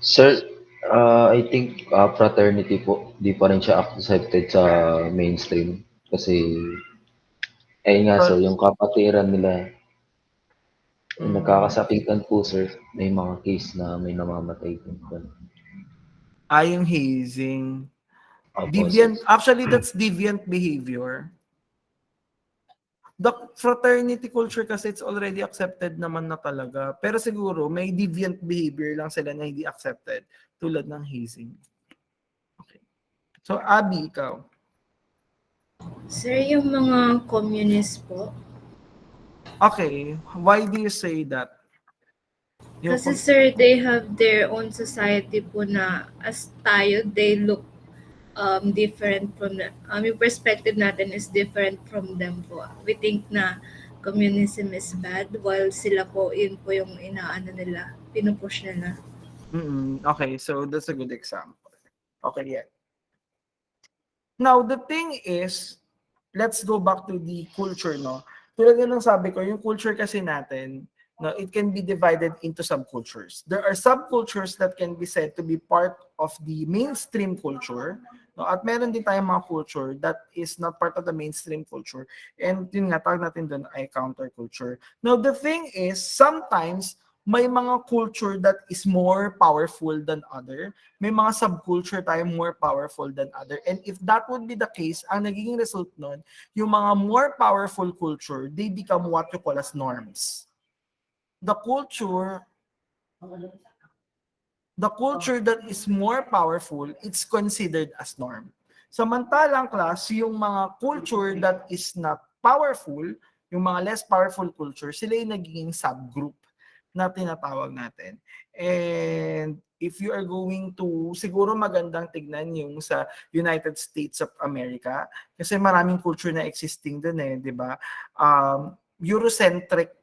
Sir, I think fraternity po, di pa rin siya accepted sa mainstream. Kasi, ayun nga sir, yung kapatiran nila, nagkakasakitan po sir. May mga case na may namamatay po. Yung hazing. Opo, Deviant, sir. actually that's deviant behavior. The fraternity culture kasi it's already accepted naman na talaga. Pero siguro may deviant behavior lang sila na hindi accepted. Tulad ng hazing. Okay. So, Abby, ikaw. Sir, yung mga communist po. Okay. Why do you say that? Kasi sir, they have their own society po na as tayo, they look different from them. Yung perspective natin is different from them po. We think na communism is bad while sila po, yun po yung inaano nila, pinupush nila. Okay, so that's a good example. Okay, yeah. Now, the thing is, let's go back to the culture, no? Tulad nga ng sabi ko, yung culture kasi natin, no, it can be divided into subcultures. There are subcultures that can be said to be part of the mainstream culture, no? At meron din tayong mga culture that is not part of the mainstream culture. And yun nga, tawag natin doon ay counterculture. Now, the thing is, sometimes, may mga culture that is more powerful than other. May mga subculture tayo more powerful than other. And if that would be the case, ang nagiging result nun, yung mga more powerful culture, they become what you call as norms. The culture that is more powerful, it's considered as norm. Samantalang class, yung mga culture that is not powerful, yung mga less powerful culture, sila yung nagiging subgroup na tinatawag natin. And if you are going to, siguro magandang tignan yung sa United States of America, kasi maraming culture na existing dun di ba? Eurocentric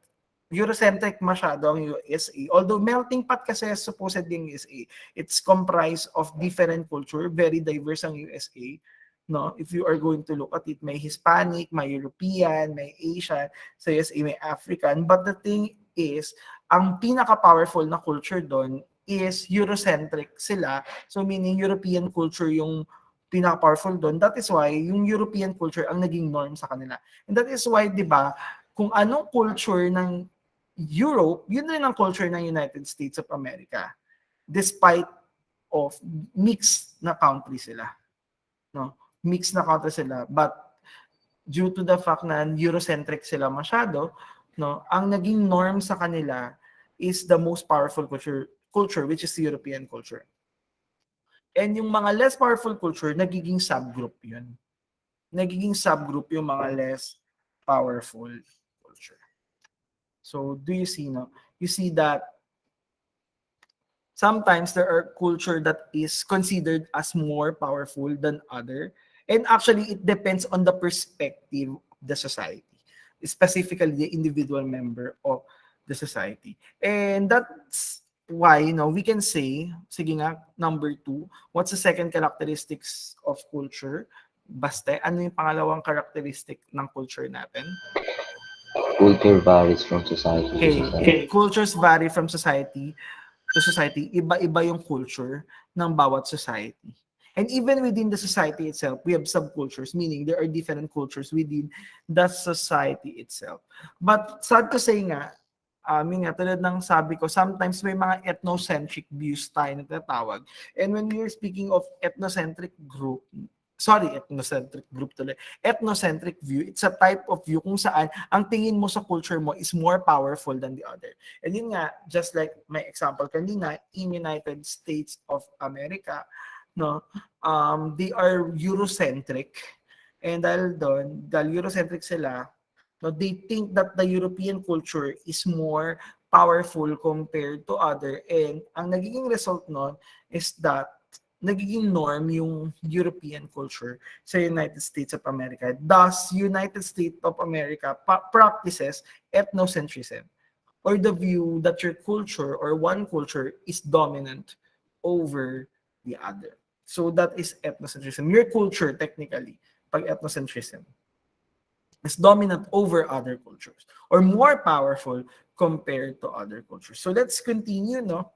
masyado ang USA. Although melting pot kasi supposedly yung USA, it's comprised of different culture, very diverse ang USA. No, if you are going to look at it, may Hispanic, may European, may Asian, sa USA may African, but the thing is, ang pinaka-powerful na culture doon is Eurocentric sila. So meaning European culture yung pinaka-powerful doon. That is why yung European culture ang naging norm sa kanila. And that is why, di ba, kung anong culture ng Europe, yun rin ang culture ng United States of America. Despite of mixed na country sila. No? Mixed na country sila. But due to the fact na Eurocentric sila masyado, no, ang naging norm sa kanila is the most powerful culture which is the European culture. And yung mga less powerful culture, nagiging subgroup yun. Nagiging subgroup yung mga less powerful culture. So, do you see, no? You see that sometimes there are culture that is considered as more powerful than other. And actually, it depends on the perspective of the society, specifically the individual member of the society. And that's why, we can say, sige nga, number 2, what's the second characteristics of culture? Basta, ano yung pangalawang characteristic ng culture natin? Culture varies from society to society. Okay. Cultures vary from society to society. Iba-iba yung culture ng bawat society. And even within the society itself, we have subcultures, meaning there are different cultures within the society itself. But sad to say nga, tulad ng sabi ko, sometimes may mga ethnocentric views tayo na tinatawag. And when we are speaking of ethnocentric view, it's a type of view kung saan ang tingin mo sa culture mo is more powerful than the other. And yun nga, just like my example kanina, in United States of America, no, they are Eurocentric. And dahil Eurocentric sila, no, they think that the European culture is more powerful compared to other. And ang nagiging result nun is that nagiging norm yung European culture sa United States of America. Thus, United States of America practices ethnocentrism, or the view that your culture or one culture is dominant over the other. So that is ethnocentrism. Your culture, technically, pag ethnocentrism, is dominant over other cultures or more powerful compared to other cultures. So let's continue, no?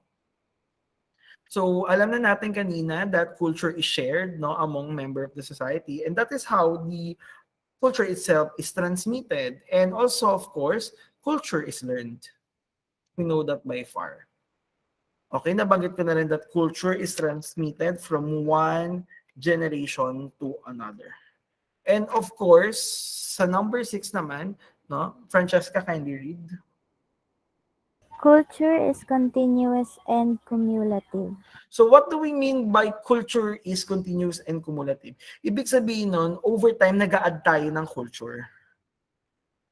So alam na natin kanina that culture is shared, no, among member of the society, and that is how the culture itself is transmitted. And also, of course, culture is learned. We know that by far. Okay, nabanggit ko na rin that culture is transmitted from one generation to another. And of course, sa number 6 naman, no, Francesca, kindly read. Culture is continuous and cumulative. So what do we mean by culture is continuous and cumulative? Ibig sabihin nun, over time, nag-a-add tayo ng culture.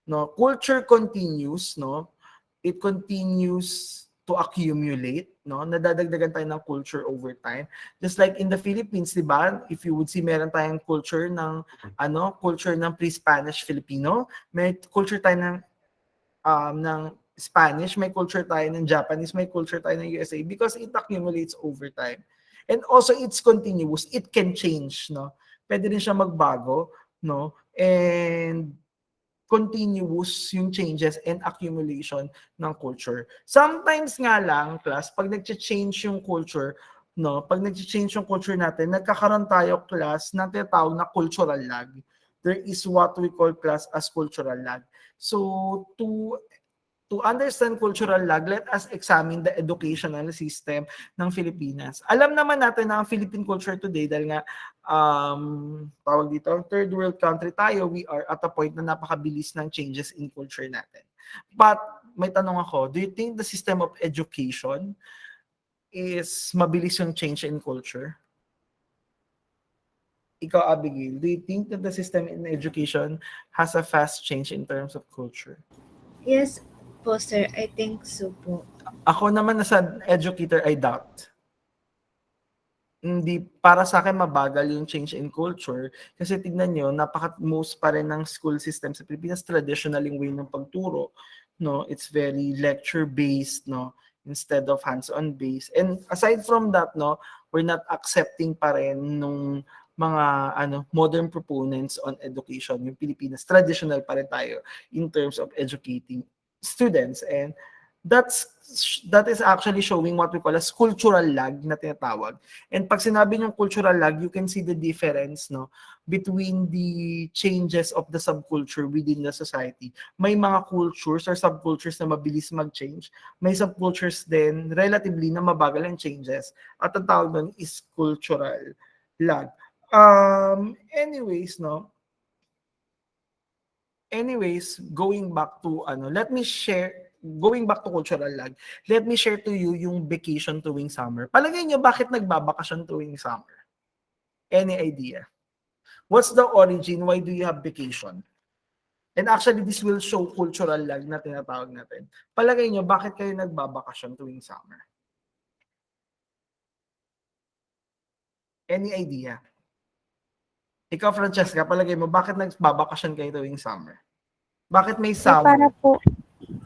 No, culture continues, no? It continues to accumulate, no? Nadadagdagan tayo ng culture over time. Just like in the Philippines, di ba? If you would see, meron tayong culture ng pre-Spanish Filipino, may culture tayo ng Spanish, may culture tayo ng Japanese, may culture tayo ng USA because it accumulates over time. And also it's continuous, it can change, no? Pwede rin siya magbago, no? And continuous yung changes and accumulation ng culture. Sometimes nga lang, class, pag nag-change yung culture, no, pag nag-change yung culture natin, nagkakaroon tayo, class, ng tinatawag na cultural lag. There is what we call, class, as cultural lag. So, to understand cultural lag, let us examine the educational system ng Filipinas. Alam naman natin na ang Philippine culture today, dahil nga, tawag dito, third world country tayo, we are at a point na napakabilis ng changes in culture natin. But, may tanong ako, do you think the system of education is mabilis yung change in culture? Ikaw, Abigail, do you think that the system in education has a fast change in terms of culture? Yes po, sir. I think so po. Ako naman as an educator, I doubt. Hindi, para sa akin mabagal yung change in culture kasi tignan nyo, most pa rin ng school system sa Pilipinas, traditional yung way ng pagturo, no? It's very lecture based, no? Instead of hands-on based. And aside from that, no, we're not accepting pa rin nung mga modern proponents on education. Yung Pilipinas, traditional pa rin tayo in terms of educating students, and that is actually showing what we call as cultural lag na tinatawag. And pag sinabi yung cultural lag, you can see the difference, no, between the changes of the subculture within the society. May mga cultures or subcultures na mabilis mag-change. May subcultures din relatively na mabagal ang changes. At ang tawag doon is cultural lag. Anyways, going back to cultural lag, let me share to you yung vacation tuwing summer. Palagay nyo, bakit nagbabakasyon tuwing summer? Any idea? What's the origin? Why do you have vacation? And actually, this will show cultural lag na tinatawag natin. Palagay nyo, bakit kayo nagbabakasyon tuwing summer? Any idea? Ikaw, Francesca, palagay mo, bakit nagbabakasyon kayo tuwing summer? Bakit may summer?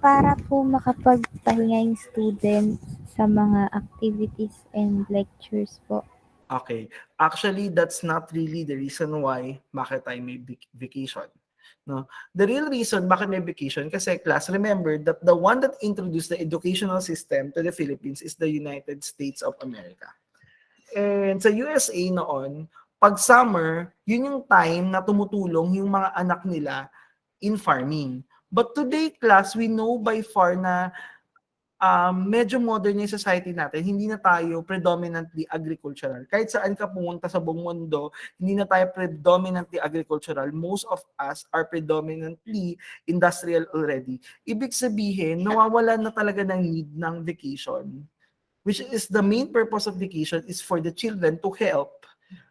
Para po makapagpahinga yung student sa mga activities and lectures po. Okay. Actually, that's not really the reason why bakit tayo may vacation. No? The real reason bakit may vacation, kasi class, remember that the one that introduced the educational system to the Philippines is the United States of America. And sa USA noon, pag summer, yun yung time na tumutulong yung mga anak nila in farming. But today, class, we know by far na medyo modern yung society natin. Hindi na tayo predominantly agricultural. Kahit saan ka pumunta sa buong mundo, hindi na tayo predominantly agricultural. Most of us are predominantly industrial already. Ibig sabihin, nawawalan na talaga ng need ng vacation. Which is the main purpose of vacation is for the children to help,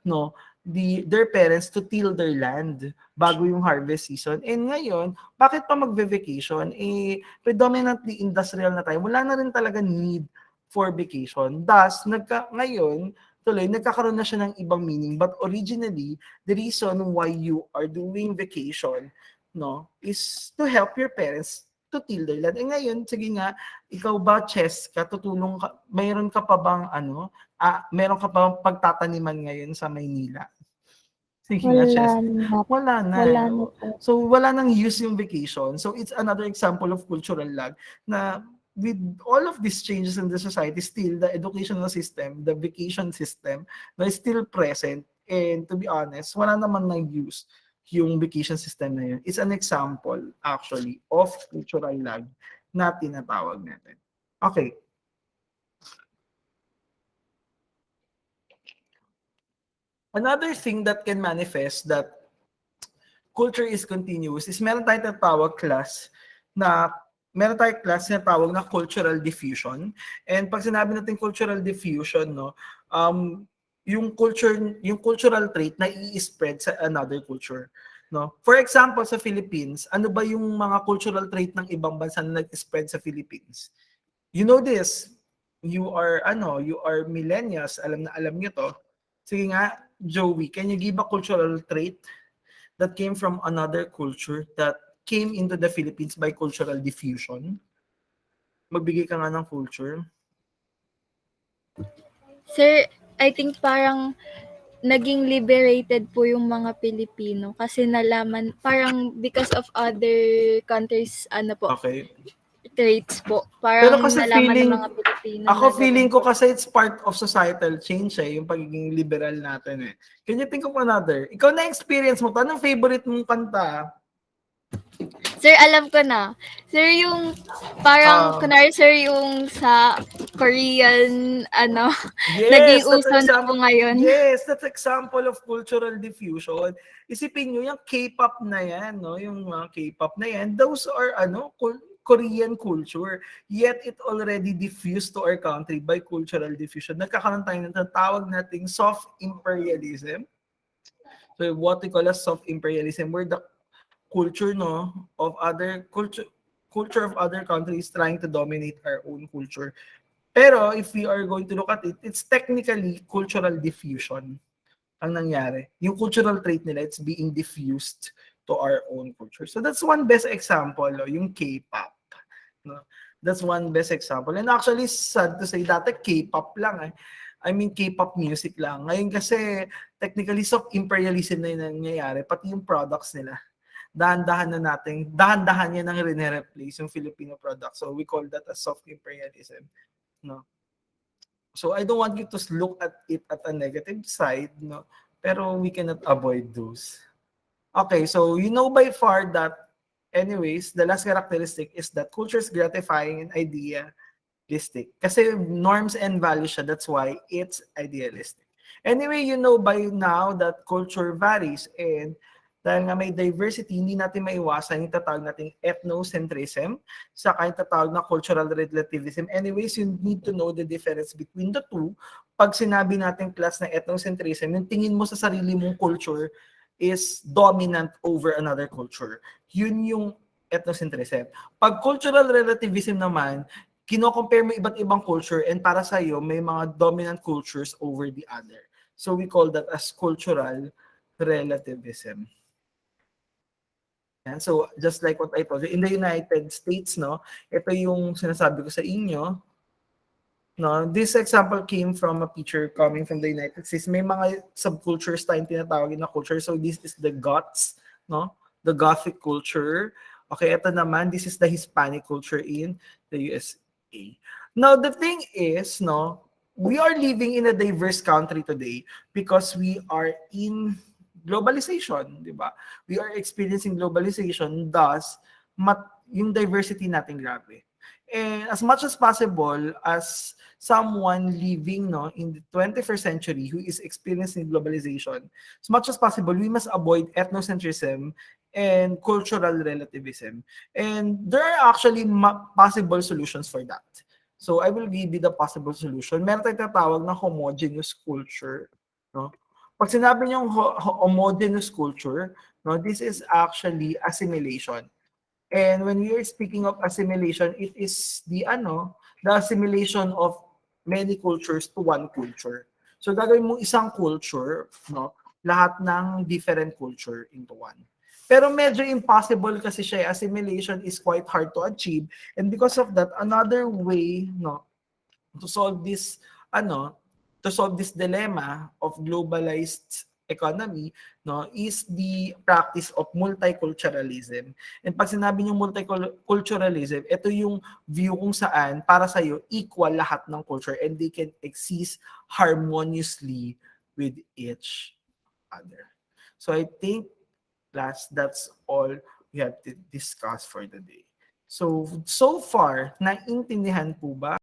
no, their parents to till their land bago yung harvest season. And ngayon, bakit pa magve-vacation? Predominantly industrial na tayo. Wala na rin talaga need for vacation. Thus, ngayon, nagkakaroon na siya ng ibang meaning. But originally, the reason why you are doing vacation, no, is to help your parents to till their land. Ngayon, sige nga, ikaw ba, Cheska, tutulong ka, mayroon ka pa bang meron ka pa bang pagtataniman ngayon sa Maynila? Sige nga, Cheska. Wala na. So, wala nang use yung vacation. So, it's another example of cultural lag na with all of these changes in the society, still the educational system, the vacation system, na is still present. And to be honest, wala naman nang use yung vacation system na yun. It's an example, actually, of cultural lag na tinatawag natin. Okay. Another thing that can manifest that culture is continuous is meron tayong tinatawag class na tawag na cultural diffusion. And pag sinabi natin cultural diffusion, no, yung cultural trait na i-spread sa another culture, no? For example, sa Philippines, ano ba yung mga cultural trait ng ibang bansa na nag-spread sa Philippines? You know this. You are you are millennials. Alam na alam niyo to. Sige nga, Joey, can you give a cultural trait that came from another culture that came into the Philippines by cultural diffusion? Magbigay ka nga ng culture. Sir, I think parang naging liberated po yung mga Pilipino kasi nalaman parang because of other countries Okay. traits po. Pero Parang kasi nalaman ng feeling, mga Pilipino ako na feeling ganun ko po. kasi it's part of societal change yung pagiging liberal natin eh. Can you think of another? Ikaw na experience mo, anong favorite mong kanta? Sir, alam ko na. Sir, yung parang kunwari sir yung sa Korean naging Yes, that's uso an na po example. ngayon. Yes, that's example of cultural diffusion. Isipin nyo, yung K-pop na yan, no? Yung mga K-pop na yan, those are Korean culture. Yet it already diffused to our country by cultural diffusion. Nagkakaroon tayo ng tawag nating soft imperialism. So what we call as soft imperialism, where the culture of other culture of other countries trying to dominate our own culture. Pero if we are going to look at it, it's technically cultural diffusion ang nangyari. Yung cultural trait nila, it's being diffused to our own culture. So that's one best example, yung K-pop. No? That's one best example. And actually, sad to say, dati K-pop lang eh. I mean, K-pop music lang. Ngayon kasi, technically, soft imperialism na yung nangyayari, pati yung products nila. Dahan-dahan niya nang rene-replace yung Filipino product. So we call that as soft imperialism. No? So I don't want you to look at it at a negative side, no? Pero we cannot avoid those. Okay, so you know by far that anyways, the last characteristic is that culture is gratifying and idealistic. Kasi norms and values siya, that's why it's idealistic. Anyway, you know by now that culture varies and dahil nga may diversity, hindi natin maiwasan yung tatawag nating ethnocentrism sa yung tatawag na cultural relativism. Anyways, you need to know the difference between the two. Pag sinabi natin class na ethnocentrism, yung tingin mo sa sarili mong culture is dominant over another culture. Yun yung ethnocentrism. Pag cultural relativism naman, kino-compare mo iba't ibang culture and para sa iyo may mga dominant cultures over the other. So we call that as cultural relativism. And so just like what I told you, in the United States, no, ito yung sinasabi ko sa inyo, no, this example came from a picture coming from the United States. May mga subcultures tayong tinatawag na culture. So this is the Goths, no, the Gothic culture. Okay, ito naman, this is the Hispanic culture in the USA. Now, the thing is, no, we are living in a diverse country today because we are in globalization, di ba? We are experiencing globalization, thus, yung diversity natin grabe. And as much as possible, as someone living in the 21st century who is experiencing globalization, as much as possible, we must avoid ethnocentrism and cultural relativism. And there are actually possible solutions for that. So I will give you the possible solution. Meron tayong tatawag na homogeneous culture, no? Pag sinabi niyong homogeneous culture, no, this is actually assimilation. And when we are speaking of assimilation, it is the assimilation of many cultures to one culture. So gagawin mo isang culture, no, lahat ng different culture into one. Pero medyo impossible kasi siya, assimilation is quite hard to achieve. And because of that, another way, no, to solve this dilemma of globalized economy, no, is the practice of multiculturalism. And pag sinabi niyo multiculturalism, ito yung view kung saan para sa iyo equal lahat ng culture and they can exist harmoniously with each other. So I think that's all we have to discuss for the day. So far, naintindihan po ba